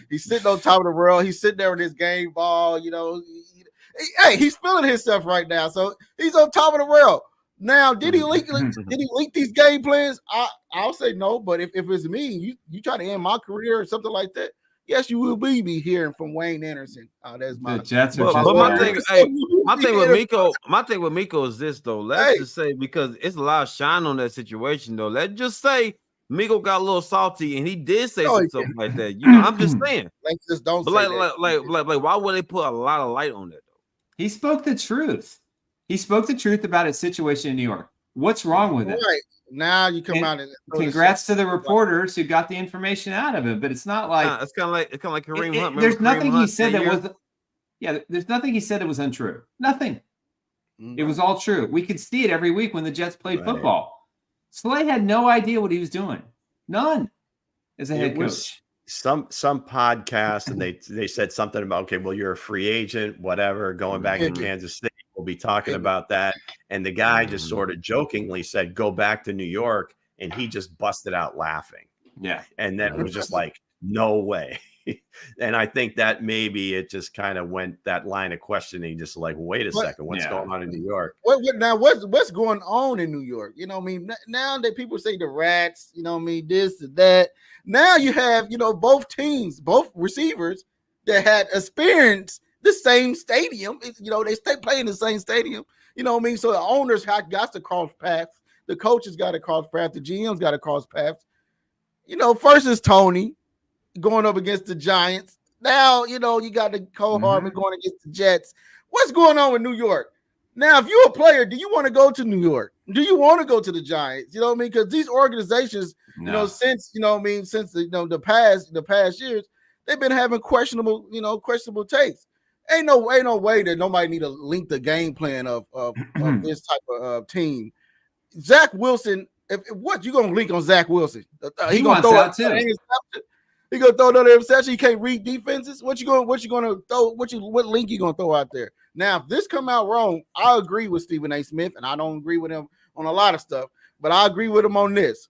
He's sitting on top of the world. He's sitting there with his game ball. He's feeling himself right now. So he's on top of the world. Now, did he leak these game plans? I'll say no. But if it's me, you try to end my career or something like that, yes, you will be hearing from Wayne Anderson. That's my Jets. But my thing with Miko is this though. Let's just say, because it's a lot of shine on that situation though. Let's just say Miko got a little salty and he did say something like that. I'm just saying. Just don't. But like, why would they put a lot of light on that though? He spoke the truth. He spoke the truth about his situation in New York. What's wrong with it? Right. Now you come out and congrats to the reporters who got the information out of him, but it's not like it's kind of like Kareem Hunt. There's nothing he said that was there's nothing he said that was untrue. Nothing. It was all true. We could see it every week when the Jets played football. Slay had no idea what he was doing. None. As a head coach. Some podcast, and they said something about, okay, well, you're a free agent, whatever, going back to Kansas City. We'll be talking about that. And the guy just sort of jokingly said, go back to New York. And he just busted out laughing. Yeah. And then it was just like, no way. And I think that maybe it just kind of went that line of questioning, just like, wait a second, what's going on in New York? What's going on in New York? Now that people say the rats, this and that. Now you have, both teams, both receivers that had experienced the same stadium. They stay playing the same stadium. So the owners got to cross paths. The coaches got to cross paths. The GMs got to cross paths. First is Tony going up against the Giants. Now, you got the Cole Hardman going against the Jets. What's going on with New York? Now, if you're a player, do you want to go to New York? Do you want to go to the Giants? You know what I mean? Because these organizations, since the past years, they've been having questionable takes. Ain't no way that nobody need to link the game plan of this type of team. Zach Wilson, if what you gonna link on Zach Wilson? He gonna wants throw out too. He gonna throw another interception. He can't read defenses. What you gonna throw? What link you gonna throw out there? Now, if this come out wrong, I agree with Stephen A. Smith, and I don't agree with him on a lot of stuff, but I agree with him on this.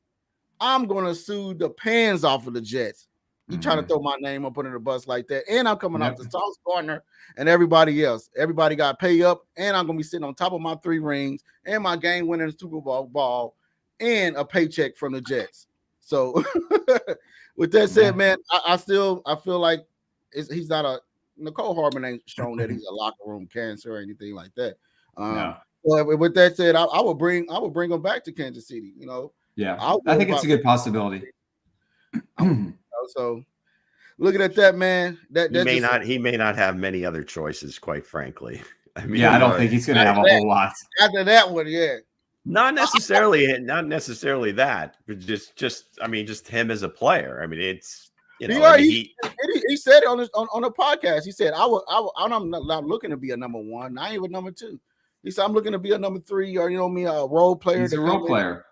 I'm gonna sue the pans off of the Jets. You trying to throw my name up under the bus like that, and I'm coming off the Sauce Gardner and everybody else. Everybody got to pay up, and I'm gonna be sitting on top of my 3 rings and my game-winning Super Bowl ball and a paycheck from the Jets. So, with that said, man, I feel like he's not a Nicole Hardman ain't shown that he's a locker room cancer or anything like that. But with that said, I would bring him back to Kansas City. You know, I think it's a good possibility. So, looking at that, man, he may not have many other choices, quite frankly. I mean, I don't think he's going to have a whole lot after that one. Yeah, not necessarily that, but just him as a player. I mean, it's he said it on a podcast. He said, I'm not looking to be a number 1, not even number 2. He said, I'm looking to be a number 3, or a role player. He's a role player.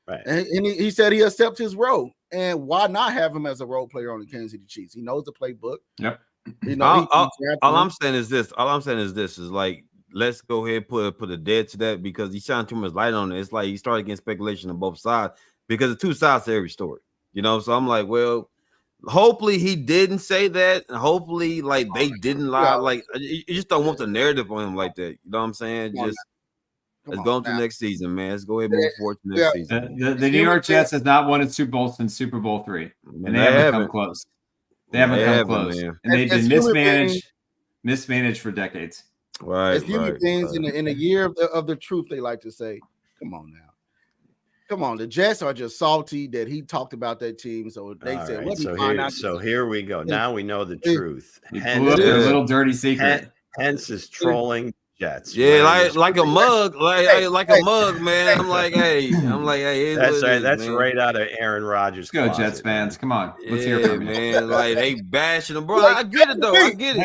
Right. And he said he accepts his role. And why not have him as a role player on the Kansas City Chiefs? He knows the playbook. Yep. All I'm saying is this. Is like, let's go ahead and put a dead to that, because he's shining too much light on it. It's like he started getting speculation on both sides, because there's 2 sides to every story. So I'm like, well, hopefully he didn't say that, and hopefully like they didn't lie. Yeah. Like, you just don't want the narrative on him like that. You know what I'm saying? Let's go into next season, man. Let's go ahead and move forward to next season. The New York Jets has not won a Super Bowl since Super Bowl 3, and they haven't come close. They haven't come close, man. And they've been mismanaged for decades. Right. It's human things in a year of the truth. They like to say, "Come on now, come on." The Jets are just salty that he talked about that team, so they said, right. So here we go. Now we know the truth. Hence, a little dirty secret. Hence is trolling Jets. Yeah, like a mug, like a mug, man. I'm like, hey. That's right. That's right out of Aaron Rodgers. Let's go, Jets fans. Come on, let's hear from you, man. Like, they bashing them, bro. I get it though. I get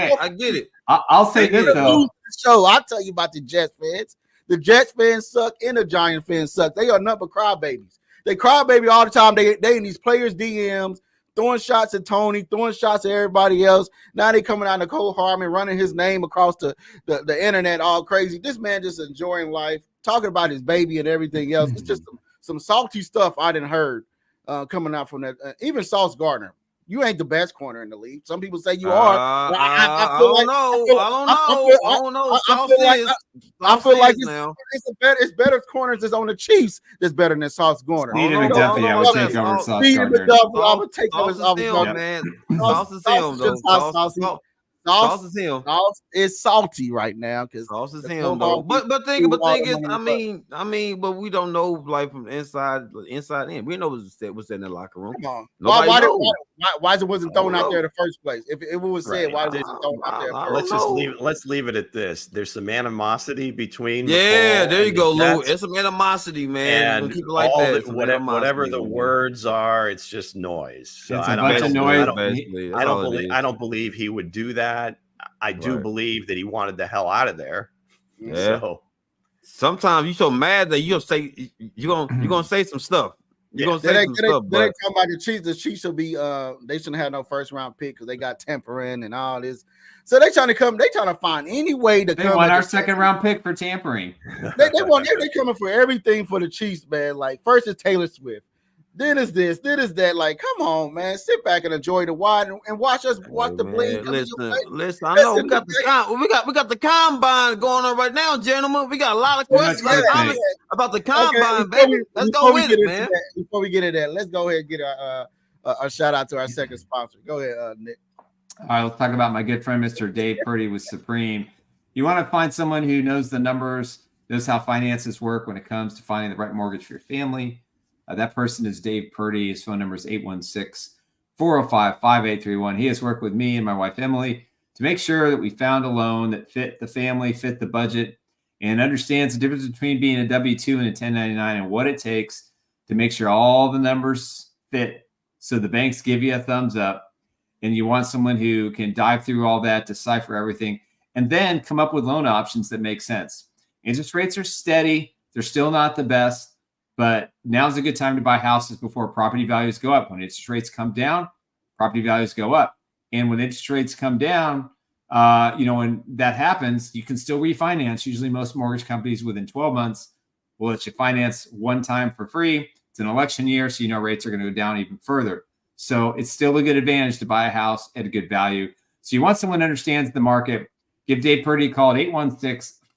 it. I'll say this though. So I'll tell you about the Jets fans. The Jets fans suck, and the Giant fans suck. They are nothing but crybabies. They crybaby all the time. They in these players' DMs, throwing shots at Tony, throwing shots at everybody else. Now they coming out of Nicole Hardman, running his name across the internet all crazy. This man just enjoying life, talking about his baby and everything else. It's just some salty stuff I didn't heard coming out from that. Even Sauce Gardner. You ain't the best corner in the league. Some people say you are. I don't know. I feel like it's better corners that's on the Chiefs that's better than Sauce Gardner. Sneed and McDuffie, I would take over Sauce Gardner. I would take over Sauce Gardner. Man. Sauce is him, though. Sauce is him. Sauce is salty right now because Sauce is him, though. But thing is, I mean, but we don't know, like, from inside in. We know what's in the locker room. Come on. Why it wasn't thrown out there in the first place? If it was said, why wasn't it thrown out there? Let's leave it at this. There's some animosity between. Yeah, there you go, Lou. It's some animosity, man. And keep it like that. Whatever the words are, it's just noise. So it's a bunch of noise. I don't believe he would do that. I do believe that he wanted the hell out of there. Yeah. So sometimes you're so mad that you're gonna say some stuff. You're gonna say some stuff. They come by the Chiefs. The Chiefs will be they shouldn't have no first round pick because they got tampering and all this. So they trying to find any way to come. They want our second round pick for tampering. They coming for everything for the Chiefs, man. Like, first is Taylor Swift. Then is this, then is that. Like, come on, man. Sit back and enjoy the wide and watch the bleed. Listen. I know we got the combine going on right now, gentlemen. We got a lot of questions about the combine, baby. Let's go with it, man. Before we get into that, let's go ahead and get a shout out to our second sponsor. Go ahead, Nick. All right, let's talk about my good friend, Mr. Dave Purdy with Supreme. You want to find someone who knows the numbers, knows how finances work when it comes to finding the right mortgage for your family. That person is Dave Purdy. His phone number is 816-405-5831. He has worked with me and my wife, Emily, to make sure that we found a loan that fit the family, fit the budget, and understands the difference between being a W-2 and a 1099 and what it takes to make sure all the numbers fit so the banks give you a thumbs up. And you want someone who can dive through all that, decipher everything, and then come up with loan options that make sense. Interest rates are steady. They're still not the best, but now's a good time to buy houses before property values go up. When interest rates come down, property values go up. And when interest rates come down, when that happens, you can still refinance. Usually most mortgage companies within 12 months will let you finance one time for free. It's an election year, so rates are going to go down even further. So it's still a good advantage to buy a house at a good value. So you want someone who understands the market. Give Dave Purdy a call at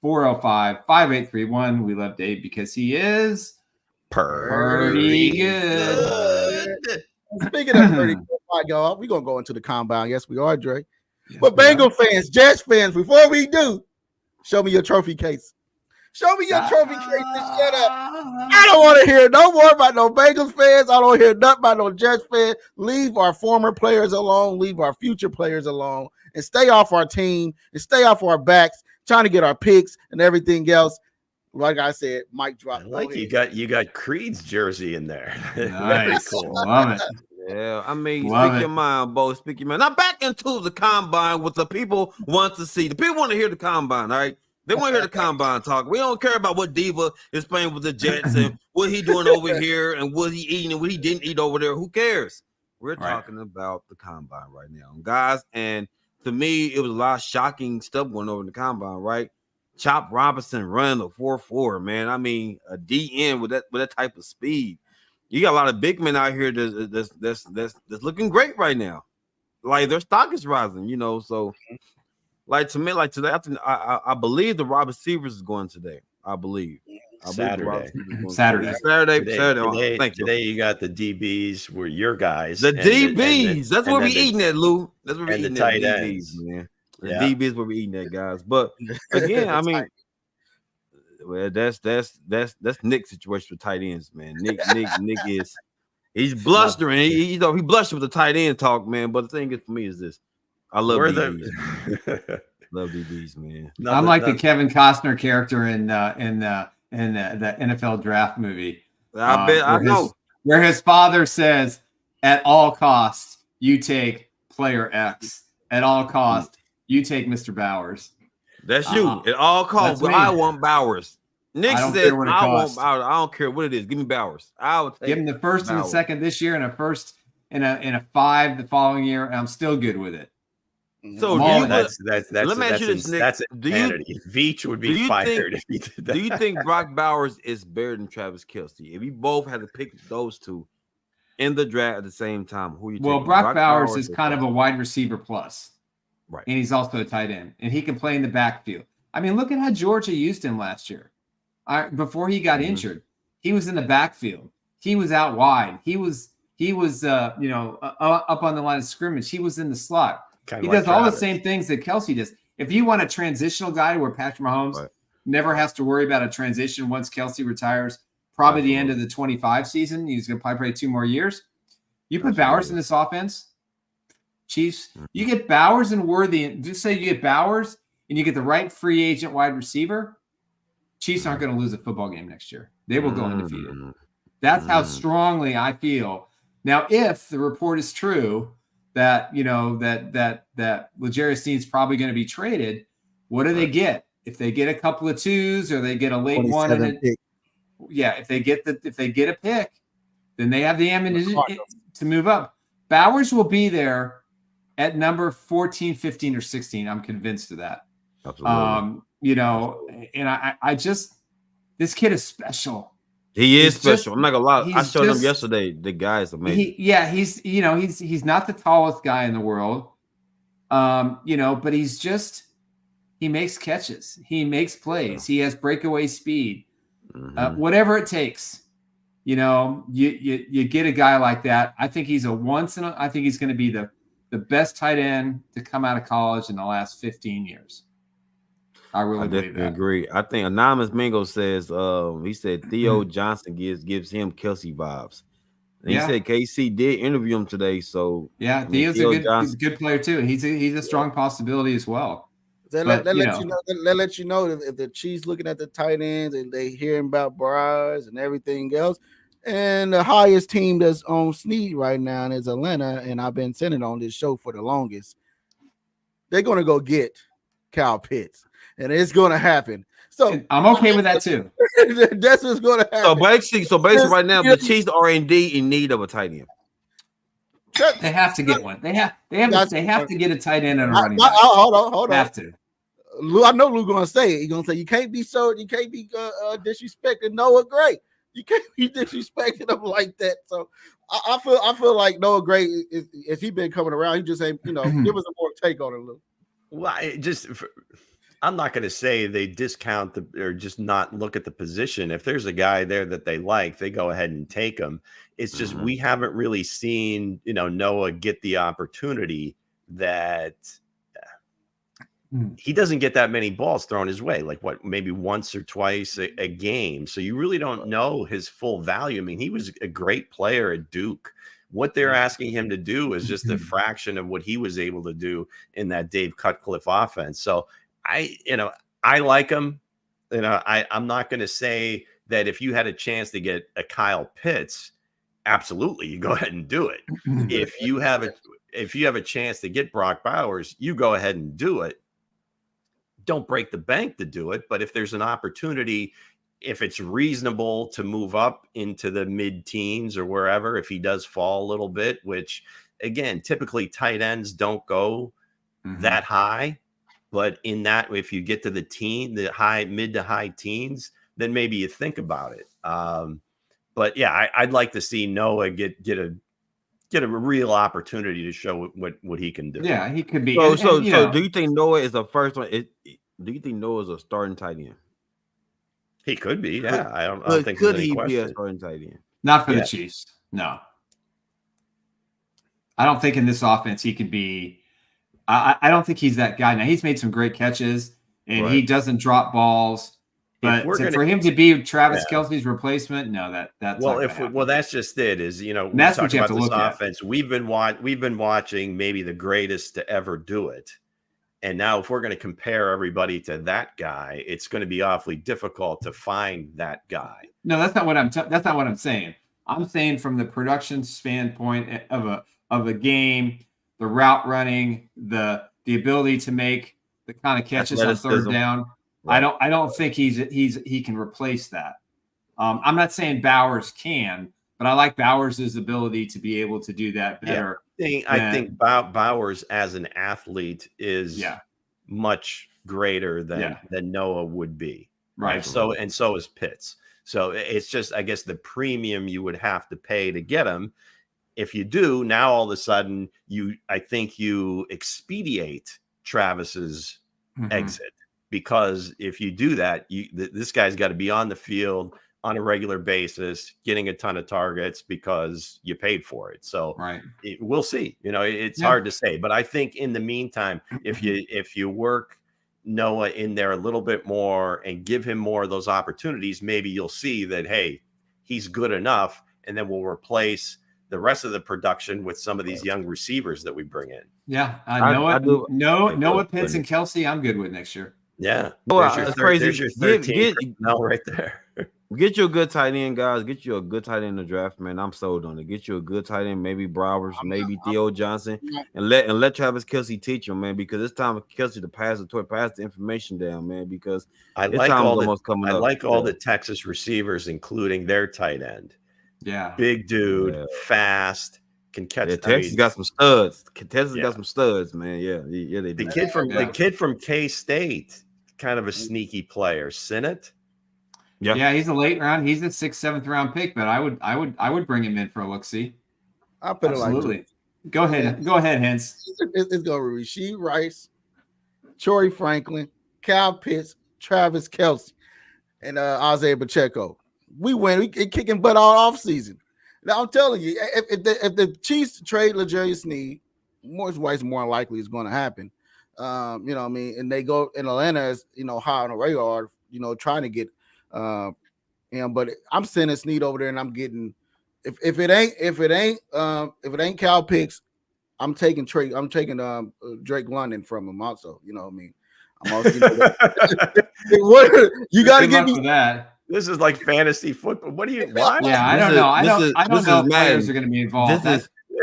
816-405-5831. We love Dave because he is pretty good. Speaking of 30, we're going to go into the combine. Yes, we are, Dre. But Bengal fans, Jets fans, before we do, show me your trophy case. Show me your trophy case and shut up. I don't want to hear no more about no Bengals fans. I don't want to hear nothing about no Jets fans. Leave our former players alone. Leave our future players alone. And stay off our team and stay off our backs, trying to get our picks and everything else. Like I said, mic drop. You got Creed's jersey in there. Nice. Cool. Love it. Yeah, I mean, speak your mind, Bo. Speak your mind. Now back into the combine, what the people want to see. The people want to hear the combine, all right? They want to hear the combine talk. We don't care about what Diva is playing with the Jets and what he doing over here and what he eating and what he didn't eat over there. Who cares? We're talking about the combine right now, guys. And to me, it was a lot of shocking stuff going over in the combine, right? Chop Robinson running a 4.4, man. I mean, a DN with that type of speed. You got a lot of big men out here that's looking great right now. Like their stock is rising, So, like to me, like today, I believe the wide receivers is going today. I believe Saturday. Thank you. Today you got the DBs were your guys. The DBs. That's where we eating at, Lou. That's where we eating the tight ends, man. The DBs where we eating at, guys. But again, I mean. Well, that's Nick's situation with tight ends, man. Nick he's blustering. He blushed with the tight end talk, man. But the thing is for me is this: I love DBs. Love DBs, man. I'm like the Kevin Costner character in the NFL draft movie. I bet I know where his father says, "At all costs, you take player X. At all costs, you take Mr. Bowers." That's you. At all costs, but I want Bowers. Nick said, I want Bowers. I don't care what it is. Give me Bowers. I'll take Give him the first and the second this year and a first and a 5 the following year, and I'm still good with it. So that's let me ask you this, Nick. That's insanity. Veach would be fired if he did that. Do you think Brock Bowers is better than Travis Kelce? If you both had to pick those two in the draft at the same time, who you taking? Well, Brock Bowers is kind of a wide receiver plus. Right. And he's also a tight end, and he can play in the backfield. I mean, look at how Georgia used him last year. Before he got injured, he was in the backfield. He was out wide. He was up on the line of scrimmage. He was in the slot. He does all the same things that Kelce does. If you want a transitional guy where Patrick Mahomes never has to worry about a transition once Kelce retires, probably the end of the 25 season, he's going to probably play 2 more years. You put Bowers in this offense, Chiefs, you get Bowers and Worthy. Just say you get Bowers and you get the right free agent wide receiver, Chiefs aren't going to lose a football game next year. They will go undefeated. That's how strongly I feel. Now, if the report is true that that L'Jarius Sneed's probably going to be traded, what do they get? If they get a couple of 2s or they get a late one, if they get a pick, then they have the ammunition to move up. Bowers will be there at number 14, 15, or 16. I'm convinced of that. Absolutely. And I just, this kid is special. He is special. I'm not gonna lie. I showed him yesterday. The guy is amazing. He's not the tallest guy in the world. But he makes catches. He makes plays. He has breakaway speed. Whatever it takes. You get a guy like that. I think he's I think he's going to be the best tight end to come out of college in the last 15 years. I believe that. Agree. I think Anonymous Mingo says he said Theo Johnson gives him Kelce vibes. And he said KC did interview him today. So Theo's he's a good player too. He's a strong possibility as well. They let you know if the Chiefs looking at the tight ends and they hearing about Bryce and everything else. And the highest team that's on Sneed right now is Atlanta, and I've been saying it on this show for the longest. They're gonna go get Kyle Pitts, and it's going to happen. So I'm okay with that too. That's what's going to happen. So basically, right now the Chiefs are indeed in need of a tight end. They have to get one. They have to get a tight end and a running back. Hold on. Have to. Lou, I know Lou gonna say it. He's gonna say you can't be disrespecting Noah Gray. You can't be disrespecting him like that. So I feel like Noah Gray if he been coming around, he just ain't give us a more take on it, Lou. Well, I'm not going to say they discount or just not look at the position. If there's a guy there that they like, they go ahead and take him. It's just we haven't really seen, Noah get the opportunity that he doesn't get that many balls thrown his way, like maybe once or twice a game. So you really don't know his full value. I mean, he was a great player at Duke. What they're asking him to do is just a fraction of what he was able to do in that Dave Cutcliffe offense. So I like him. I'm not going to say that if you had a chance to get a Kyle Pitts, absolutely, you go ahead and do it. If you have a chance to get Brock Bowers, you go ahead and do it. Don't break the bank to do it. But if there's an opportunity, if it's reasonable to move up into the mid-teens or wherever, if he does fall a little bit, which again, typically tight ends don't go that high. But in that, if you get to the mid to high teens, then maybe you think about it. But yeah, I'd like to see Noah get a real opportunity to show what he can do. Yeah, he could be. So do you think Noah is a first one? Do you think Noah is a starting tight end? He could be. Yeah, I don't think could he be a starting tight end? Not for the Chiefs. No, I don't think in this offense he could be. I don't think he's that guy. Now he's made some great catches and he doesn't drop balls. But for him to be Travis Kelce's replacement, no, that's just it. That's what you have to look at. Offense. We've been watching maybe the greatest to ever do it, and now if we're going to compare everybody to that guy, it's going to be awfully difficult to find that guy. No, that's not what I'm saying. I'm saying from the production standpoint of a game, the route running, the ability to make the kind of catches on third down. Right. I don't think he can replace that. I'm not saying Bowers can, but I like Bowers' ability to be able to do that better. I think Bowers as an athlete is much greater than Noah would be. Right. So is Pitts. So it's just, I guess, the premium you would have to pay to get him. If you do, now all of a sudden I think you expedite Travis's exit. Because if you do that, this guy's got to be on the field on a regular basis, getting a ton of targets because you paid for it. So we'll see. It's hard to say. But I think in the meantime, if you work Noah in there a little bit more and give him more of those opportunities, maybe you'll see that, hey, he's good enough. And then we'll replace the rest of the production with some of these young receivers that we bring in. Yeah. Noah Pitts and Kelce, I'm good with next year. Yeah, there's your 13 right there. Get you a good tight end, guys. Get you a good tight end in the draft, man. I'm sold on it. Get you a good tight end, maybe Bowers, maybe Theo Johnson, and let Travis Kelce teach him, man. Because it's time for Kelce to pass the information down, man. Because I like all the Texas receivers, including their tight end. Yeah, big dude, fast. Can catch. Texas got some studs. Texas got some studs, man. Yeah, they do. The kid from K-State, kind of a sneaky player. Sinnott. Yeah, he's a late round. He's a 6th, 7th round pick, but I would bring him in for a look-see. I'll put it like Go ahead, Hense. It's going to be Rasheed Rice, Torrey Franklin, Kyle Pitts, Travis Kelce, and Isaiah Pacheco. We win. We kicking butt all offseason. Now I'm telling you, if the Chiefs trade L'Jarius Sneed, more likely is going to happen. You know what I mean? And they go in Atlanta as high on the radar, trying to get but I'm sending Sneed over there and I'm getting if it ain't Kyle Pitts, I'm taking Drake London from him also. You know what I mean? I'm also you got to give me that. This is like fantasy football. What do you? Why? Yeah, I don't know. I don't know if players are going to be involved.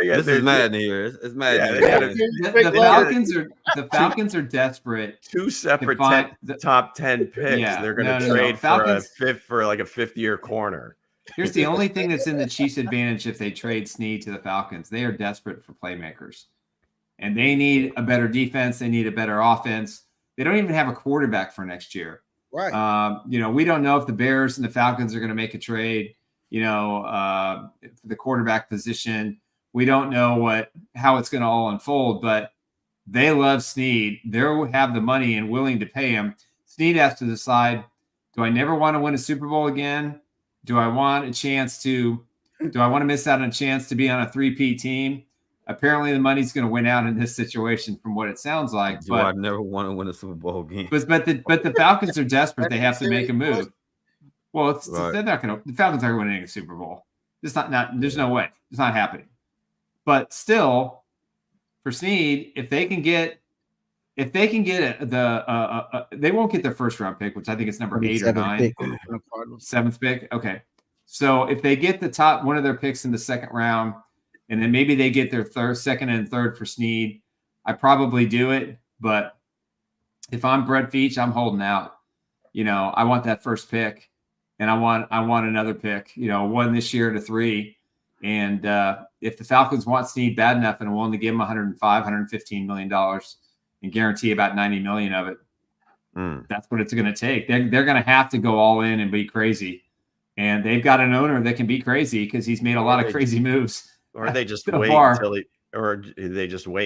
This is Madden here. It's Madden. The Falcons are desperate. Two separate top 10 picks. Yeah, they're going to trade for like a fifth-year corner. Here's the only thing that's in the Chiefs' advantage if they trade Sneed to the Falcons. They are desperate for playmakers. And they need a better defense. They need a better offense. They don't even have a quarterback for next year. Right. We don't know if the Bears and the Falcons are going to make a trade, for the quarterback position. We don't know how it's going to all unfold, but they love Sneed. They have the money and willing to pay him. Sneed has to decide, do I never want to win a Super Bowl again? Do I want to miss out on a chance to be on a 3-peat team? Apparently, the money's going to win out in this situation, from what it sounds like. Do I never want to win a Super Bowl game? But the Falcons are desperate. They have to make a move. Well, they're not going to. The Falcons aren't winning a Super Bowl. It's not. There's no way. It's not happening. But still, for Sneed, if they can get they won't get their first round pick, which I think is number 8 or 9. Seventh pick. Okay. So if they get the top one of their picks in the second round, and then maybe they get their second and third for Sneed, I probably do it. But if I'm Brett Veach, I'm holding out. I want that first pick, and I want another pick, one this year to 3. And if the Falcons want Sneed bad enough and are willing to give him $115 million and guarantee about $90 million of it, that's what it's going to take. They're going to have to go all in and be crazy. And they've got an owner that can be crazy because he's made a lot of crazy moves. Or they just wait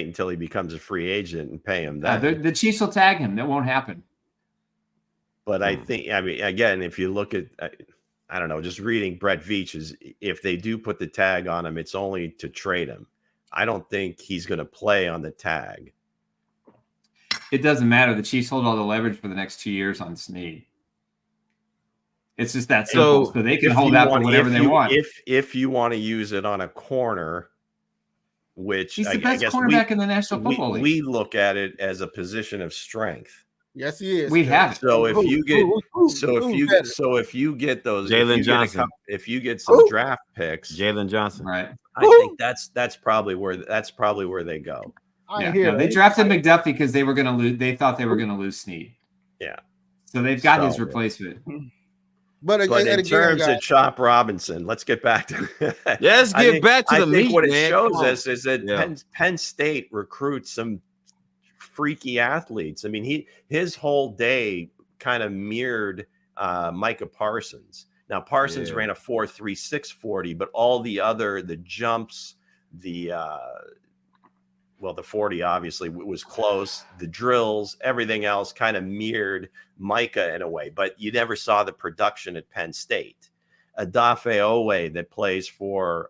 until he becomes a free agent and pay him that. The Chiefs will tag him. That won't happen. But I think, again, if you look at, I don't know, just reading Brett Veach is, if they do put the tag on him, it's only to trade him. I don't think he's going to play on the tag. It doesn't matter. The Chiefs hold all the leverage for the next 2 years on Sneed. It's just that simple. So they can hold out for whatever they want. If you want to use it on a corner, which he's the best cornerback in the National Football League. We look at it as a position of strength. Yes, he is. We have it. So if you get those Jalen Johnson, if you get some draft picks, Jalen Johnson, right? I think that's probably where they go. They drafted McDuffie because they were going to lose. They thought they were going to lose Sneed. Yeah. So they've got his replacement. But in terms of Chop Robinson, let's get back to let's get back to the meat. What it shows us is that Penn State recruits some freaky athletes. I mean, his whole day kind of mirrored Micah Parsons. Now Parsons ran a 4.36 40, but all the jumps, the 40 obviously was close. The drills, everything else kind of mirrored Micah in a way, but you never saw the production at Penn State. Adafe Owe that plays for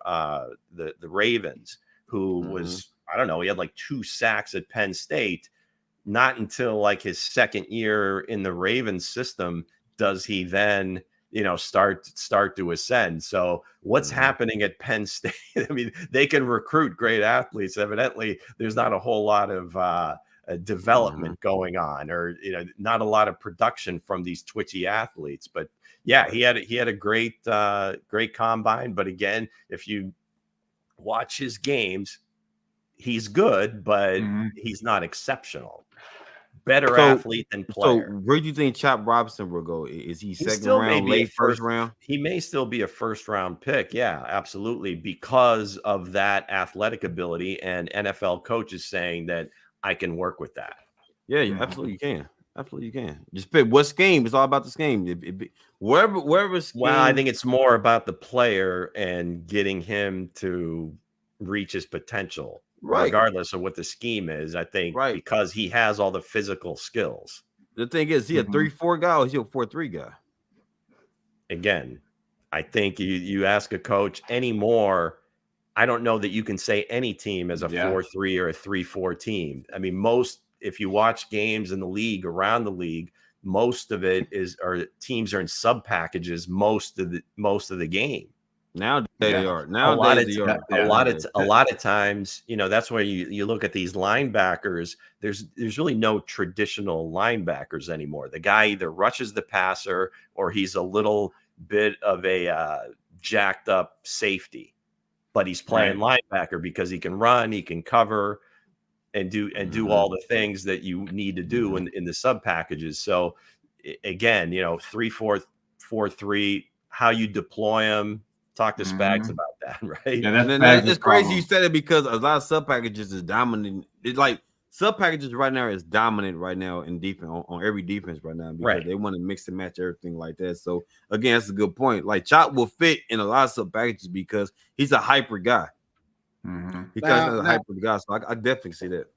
the Ravens, who was, I don't know, he had like 2 sacks at Penn State. Not until like his second year in the Ravens system does he then, start to ascend. So what's happening at Penn State? I mean, they can recruit great athletes. Evidently, there's not a whole lot of development going on, or not a lot of production from these twitchy athletes. But yeah, he had a great combine. But again, if you watch his games, he's good, but he's not exceptional. Better athlete than player. So where do you think Chop Robinson will go? Is he second round, late first round? He may still be a first round pick. Yeah, absolutely. Because of that athletic ability, and NFL coaches saying that I can work with that. Yeah, absolutely you can. Absolutely you can. Just pick what scheme. It's all about the scheme. Wherever scheme. Well, I think it's more about the player and getting him to reach his potential. Right. Regardless of what the scheme is, I think, because he has all the physical skills. The thing is, he a 3-4 guy or is he a 4-3 guy? Again, I think you ask a coach anymore, I don't know that you can say any team is a 4-3 or a 3-4 team. I mean, if you watch games in the league, around the league, most of it teams are in sub packages most of the game. Nowadays they are. A lot of times, that's why you look at these linebackers. There's really no traditional linebackers anymore. The guy either rushes the passer or he's a little bit of a jacked up safety. but he's playing linebacker because he can run, he can cover, and do all the things that you need to do in the sub packages. So again, 3-4-4-3, how you deploy them. Talk to Spags about that, right? Yeah, that's crazy you said it, because a lot of sub packages is dominant. It's like sub packages right now is dominant right now in defense on every defense right now, because they want to mix and match everything like that. So again, that's a good point. Like Chop will fit in a lot of sub packages because he's a hyper guy. Because a hyper guy, so I definitely see that.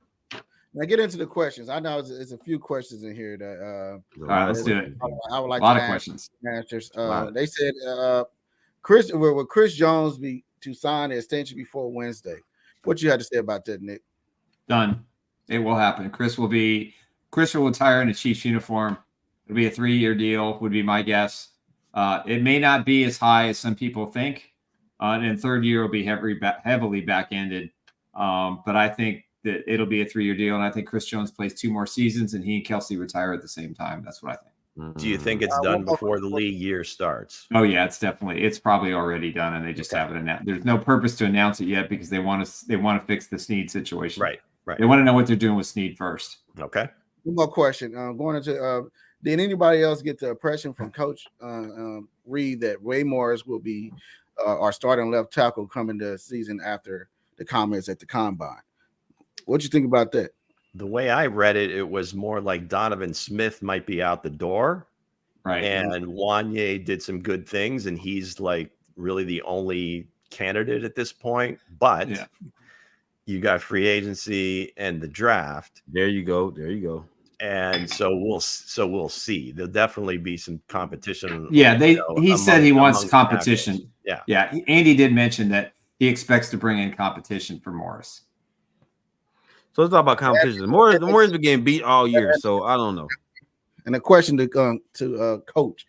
Now get into the questions. I know it's a few questions in here that all right, let's do it. I would like a lot to of ask questions. Answers. They said will Chris Jones be to sign the extension before Wednesday? What you had to say about that, Nick? Done. It will happen. Chris will retire in a Chiefs uniform. It'll be a 3-year deal, would be my guess. It may not be as high as some people think. And third year will be heavily back-ended. But I think that it'll be a 3-year deal, and I think Chris Jones plays 2 more seasons, and he and Kelsey retire at the same time. That's what I think. Do you think it's done before the league year starts? Oh yeah, it's probably already done, and they just haven't announced. There's no purpose to announce it yet because they want to fix the Sneed situation. Right. They want to know what they're doing with Sneed first. Okay. One more question. Going into did anybody else get the impression from Coach Reed that Ray Morris will be our starting left tackle coming the season after the comments at the combine? What you think about that? The way I read it, it was more like Donovan Smith might be out the door. Right. And Wanye did some good things, and he's like really the only candidate at this point. But you got free agency and the draft. There you go. And so we'll see. There'll definitely be some competition. Yeah, he said he wants competition. Tackles. Yeah. Andy did mention that he expects to bring in competition for Morris. So it's all about competition. Morris been getting beat all year, so I don't know. And a question to Coach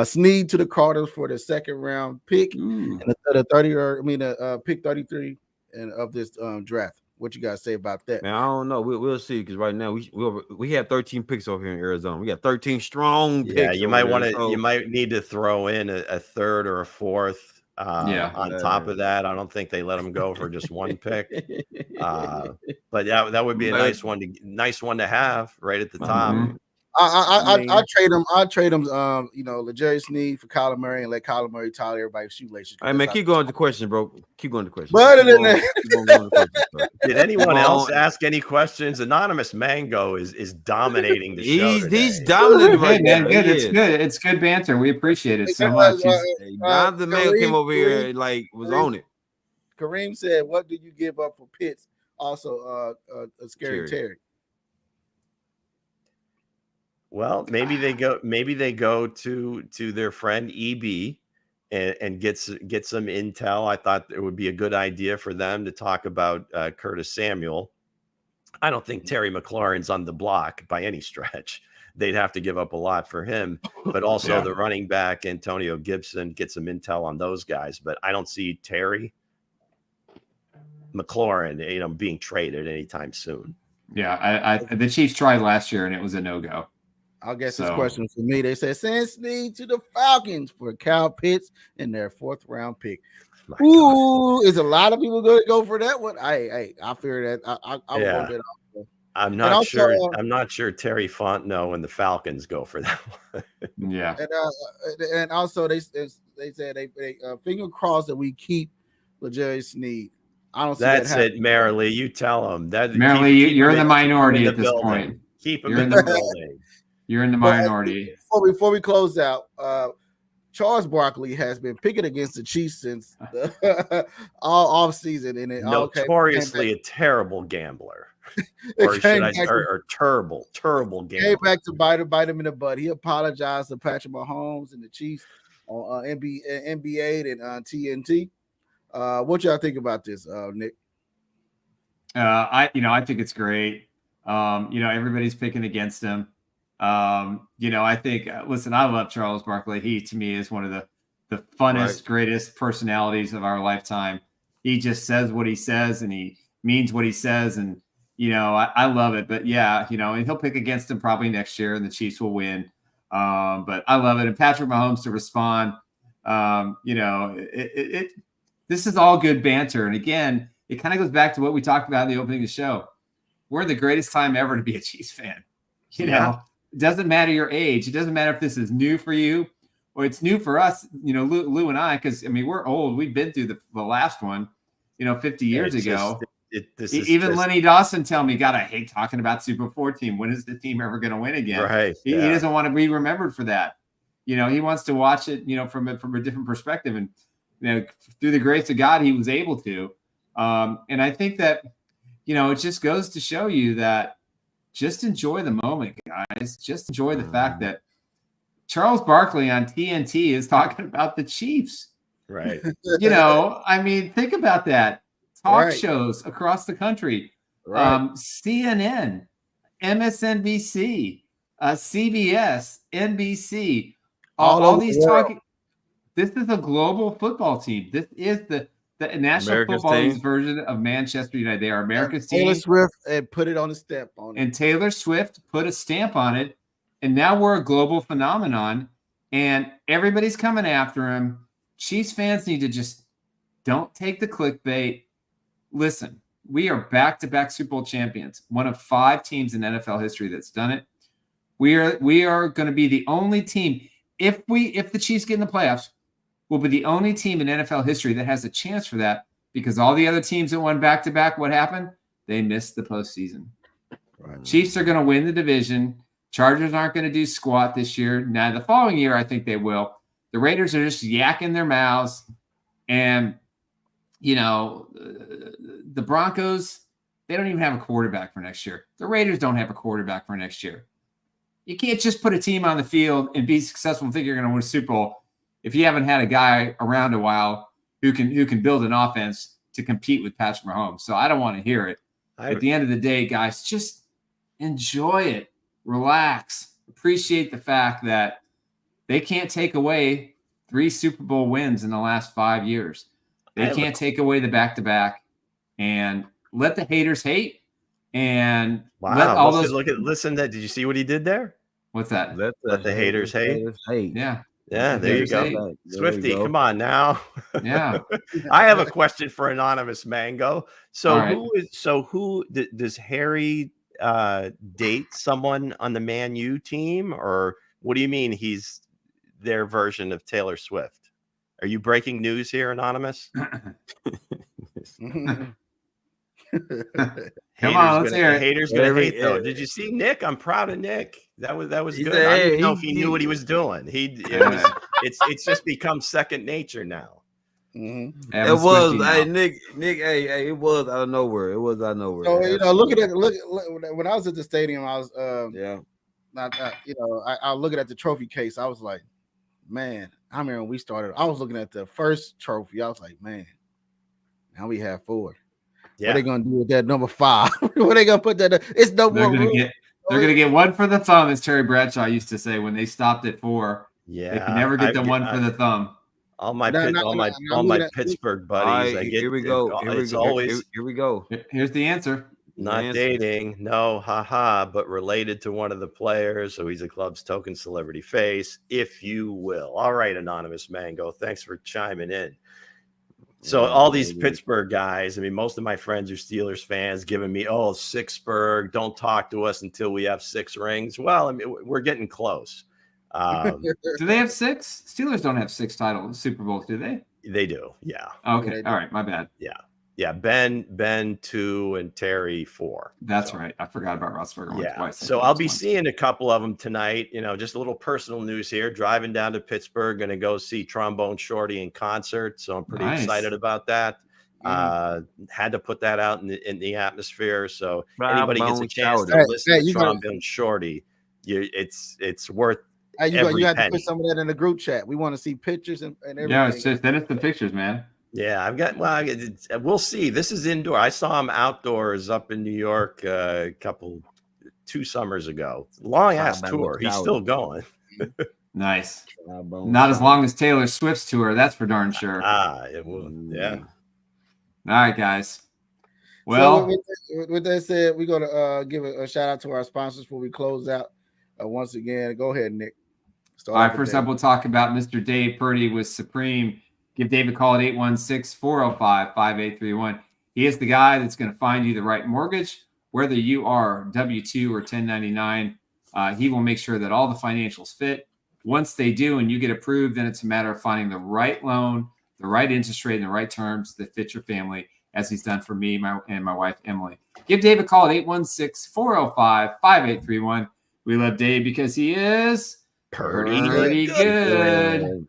Sneed to the Cardinals for the 2nd round pick and the pick 33 and of this draft. What you guys say about that? Man, I don't know. We'll see, because right now we have 13 picks over here in Arizona. We got 13 strong picks. Yeah, you might need to throw in a 3rd or a 4th. On top of that, I don't think they let them go for just one pick. But that would be a nice one to have right at the top. I trade him. L'Jarius Sneed for Kyler Murray and let Kyler Murray tie everybody's shoelaces. All right, man, keep going to the question, bro. Keep going to the question. But other than that, did anyone else ask any questions? Anonymous Mango is dominating the show. He's dominating right now. Good. It's good. It's good banter. We appreciate it so much. The Mango came over here was on it. Kareem said, "What do you give up for Pitts?" Also, a scary Terry. Well, maybe they go to their friend EB and get some intel. I thought it would be a good idea for them to talk about Curtis Samuel. I don't think Terry McLaurin's on the block by any stretch. They'd have to give up a lot for him, but also the running back Antonio Gibson, get some intel on those guys. But I don't see Terry McLaurin, being traded anytime soon. Yeah, the Chiefs tried last year and it was a no-go. I guess this question for me. They said send Sneed to the Falcons for Kyle Pitts in their 4th round pick. Ooh, is a lot of people going to go for that one? I fear that. I will go that off. I'm not sure. I'm not sure Terry Fontenot and the Falcons go for that one. Yeah. And also they said they finger crossed that we keep L'Jarius Sneed. I don't see that's that it, Marilee. You tell them that. Marilee, you're in the minority at this point. Keep him in the building. You're in the minority. Before we close out, Charles Barkley has been picking against the Chiefs since all off season, and it notoriously a terrible gambler, or terrible gambler. Came back to bite him in the butt. He apologized to Patrick Mahomes and the Chiefs on NBA and TNT. What y'all think about this, Nick? I think it's great. Everybody's picking against him. I think, listen, I love Charles Barkley. He, to me, is one of the funnest, greatest personalities of our lifetime. He just says what he says and he means what he says. And, I love it. But and he'll pick against him probably next year and the Chiefs will win. But I love it. And Patrick Mahomes to respond, this is all good banter. And again, it kind of goes back to what we talked about in the opening of the show. We're in the greatest time ever to be a Chiefs fan. You know, it doesn't matter your age. It doesn't matter if this is new for you or it's new for us, you know, Lou and I, because, I mean, we're old. We've been through the last one, you know, 50 years ago. Even Lenny Dawson tell me, God, I hate talking about Super 4 team. When is the team ever going to win again? Right. He doesn't want to be remembered for that. You know, he wants to watch it, you know, from a different perspective. And, you know, through the grace of God, he was able to. And I think that, you know, it just goes to show you that just enjoy the moment, guys. Just enjoy the fact that Charles Barkley on TNT is talking about the Chiefs. Right. You know, I mean, think about that. Talk shows across the country. CNN, MSNBC, CBS, NBC, all these talking. This is a global football team. This is the National America's Football League's team. version of Manchester United. They are America's team. Taylor Swift and put it on a stamp on it. And Taylor Swift put a stamp on it. And now we're a global phenomenon. And everybody's coming after him. Chiefs fans need to just don't take the clickbait. Listen, we are back-to-back Super Bowl champions. One of 5 teams in NFL history that's done it. We are going to be the only team. If the Chiefs get in the playoffs, we'll be the only team in NFL history that has a chance for that, because all the other teams that won back-to-back, what happened? They missed the postseason. Right. Chiefs are going to win the division. Chargers aren't going to do squat this year. Now, the following year, I think they will. The Raiders are just yakking their mouths. And, you know, the Broncos, they don't even have a quarterback for next year. The Raiders don't have a quarterback for next year. You can't just put a team on the field and be successful and think you're going to win a Super Bowl if you haven't had a guy around a while who can build an offense to compete with Patrick Mahomes. So I don't want to hear it. At the end of the day, guys, just enjoy it. Relax. Appreciate the fact that they can't take away 3 Super Bowl wins in the last 5 years. They can't take away the back-to-back. And let the haters hate. And let all those listen. Did you see what he did there? What's that? Let the haters hate. Yeah. Yeah, there you go. Swifty, come on now. Yeah. I have a question for Anonymous Mango. So All who does Harry date someone on the Man U team, or what do you mean he's their version of Taylor Swift? Are you breaking news here, Anonymous? Come on, let's hear it. Haters gonna hate though. Did you see Nick? I'm proud of Nick. That was good. I didn't know if he knew what he was doing. It's just become second nature now. Mm-hmm. It was Nick. It was out of nowhere. It was out of nowhere. So you know, look when I was at the stadium, I was I was looking at the trophy case. I was like, man, I remember when we started. I was looking at the first trophy. I was like, man, now we have 4. Yeah. What are they gonna do with that number 5? What are they gonna put that? It's no more. They're gonna get 1 for the thumb, as Terry Bradshaw used to say when they stopped at 4. Yeah, they can never get the 1 for the thumb. All my Pittsburgh buddies. Here we go. Here we go. Here's the answer. Not dating, no, haha, but related to one of the players, so he's a club's token celebrity face, if you will. All right, Anonymous Mango, thanks for chiming in. So all these Pittsburgh guys, I mean, most of my friends are Steelers fans giving me, Sixburg, don't talk to us until we have 6 rings. Well, I mean, we're getting close. Do they have 6? Steelers don't have 6 titles, Super Bowls, do they? They do, yeah. Okay, all right, my bad. Yeah, Ben 2 and Terry 4. That's right. I forgot about Roethlisberger twice. So I'll be seeing a couple of them tonight. You know, just a little personal news here. Driving down to Pittsburgh, going to go see Trombone Shorty in concert. So I'm pretty excited about that. Had to put that out in the atmosphere. So anybody gets a chance to listen to Trombone Shorty, it's worth. You have to put some of that in the group chat. We want to see pictures and everything. Yeah, send us the pictures, man. Yeah, we'll see. This is indoor. I saw him outdoors up in New York 2 summers ago. Long ass tour. He's still going. Nice. Not as long as Taylor Swift's tour, that's for darn sure. It will. Yeah. All right, guys. Well, so with that said, we're gonna give a shout out to our sponsors before we close out. Once again, go ahead, Nick. All right, first up, we'll talk about Mr. Dave Purdy with Supreme. Give Dave a call at 816-405-5831. He is the guy that's going to find you the right mortgage, whether you are W-2 or 1099. He will make sure that all the financials fit. Once they do and you get approved, then it's a matter of finding the right loan, the right interest rate, and the right terms that fit your family, as he's done for me and my wife, Emily. Give Dave a call at 816-405-5831. We love Dave because he is pretty good.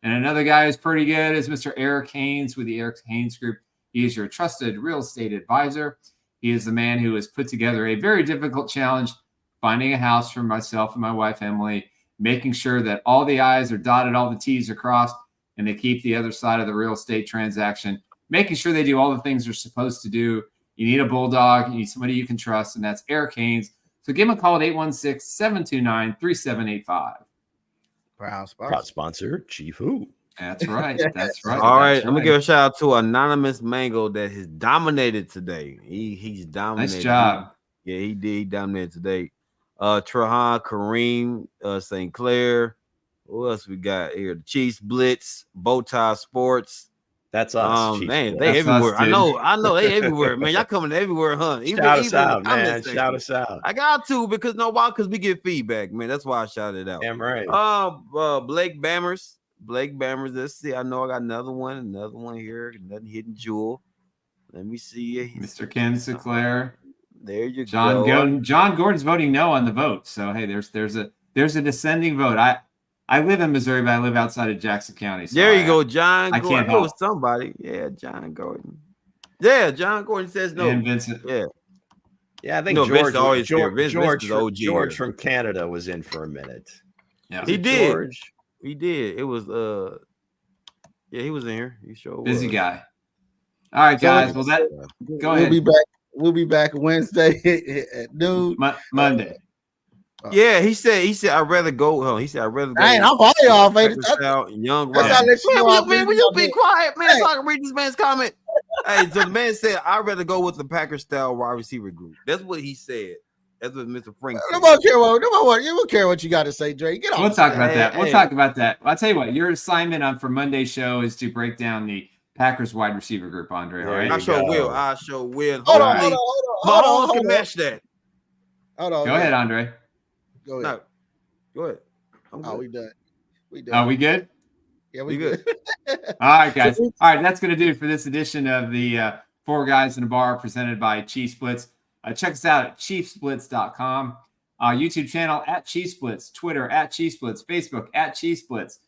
And another guy who's pretty good is Mr. Eric Haynes with the Eric Haynes Group. He is your trusted real estate advisor. He is the man who has put together a very difficult challenge, finding a house for myself and my wife, Emily, making sure that all the I's are dotted, all the T's are crossed, and they keep the other side of the real estate transaction, making sure they do all the things they're supposed to do. You need a bulldog. You need somebody you can trust, and that's Eric Haynes. So give him a call at 816-729-3785. Proud sponsor, Chief Who. That's right. That's right. All right, I'm gonna give a shout out to Anonymous Mango that has dominated today. He's dominated. Nice job. Yeah, he did. He dominated today. Trahan, Kareem, St. Clair. Who else we got here? The Chiefs Blitz, Bowtie Sports. That's us. Man, Blitz. they everywhere. Us, I know they everywhere, man. Y'all coming everywhere, huh? Shout us out, man. Shout us out. I got to because we get feedback, man. That's why I shouted it out. Damn right. Blake Bammers. Let's see. I know I got another one here. Another hidden jewel. Let me see. Mr. Ken Sinclair. There you go. John Gordon's voting no on the vote. So hey, there's a descending vote. I live in Missouri, but I live outside of Jackson County. So there you go, John Gordon. I can't help. It was somebody. Yeah, John Gordon. Yeah, John Gordon says no. And Vincent. Yeah, I think George from Canada was in for a minute. Yeah, he did. George? He did. It was he was in here. He sure was. Busy guy. All right, guys. Well, go ahead. We'll be back Wednesday at noon. Monday. Yeah, he said I'd rather go. He said I'd rather go. Hey, I'm calling y'all, man. Young man, will you be quiet, man? So I can read this man's comment. Hey, so the man said I'd rather go with the Packers style wide receiver group. That's what he said. That's what Mr. Frank said. Nobody care what you got to say, Dre. Get on. We'll talk about that. We'll talk about that. I'll tell you what. Your assignment for Monday's show is to break down the Packers wide receiver group, Andre. All right. I sure will. Hold on. Mahomes can match that. Hold on. Go ahead, Andre. Go ahead. No. Go ahead. We done. Are we good? Yeah, we good. All right, guys. All right, that's going to do it for this edition of the Four Guys in a Bar presented by Chief Splits. Check us out at chiefsplits.com. YouTube channel at Chief Splits, Twitter at Chief Splits, Facebook at Chief Splits.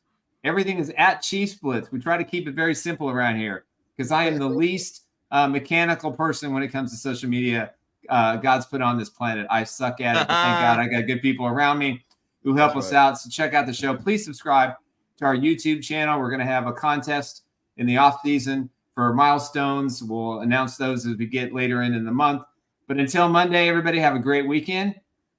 Everything is at Chief Splits. We try to keep it very simple around here because I am the least mechanical person when it comes to social media God's put on this planet. I suck at it, but thank God I got good people around me who help us out. So check out the show. Please subscribe to our YouTube channel. We're going to have a contest in the off season for milestones. We'll announce those as we get later in the month. But until Monday, everybody have a great weekend.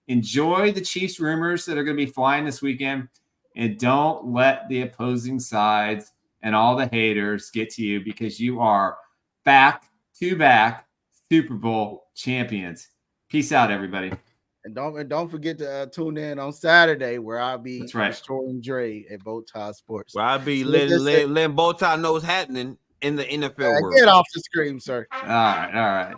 Enjoy the Chiefs rumors that are going to be flying this weekend. And don't let the opposing sides and all the haters get to you because you are back-to-back Super Bowl champions. Peace out, everybody. And don't forget to tune in on Saturday where I'll be destroying Dre at Bowtie Sports. Where I'll be letting Bowtie know what's happening in the NFL world. Get off the screen, sir. All right.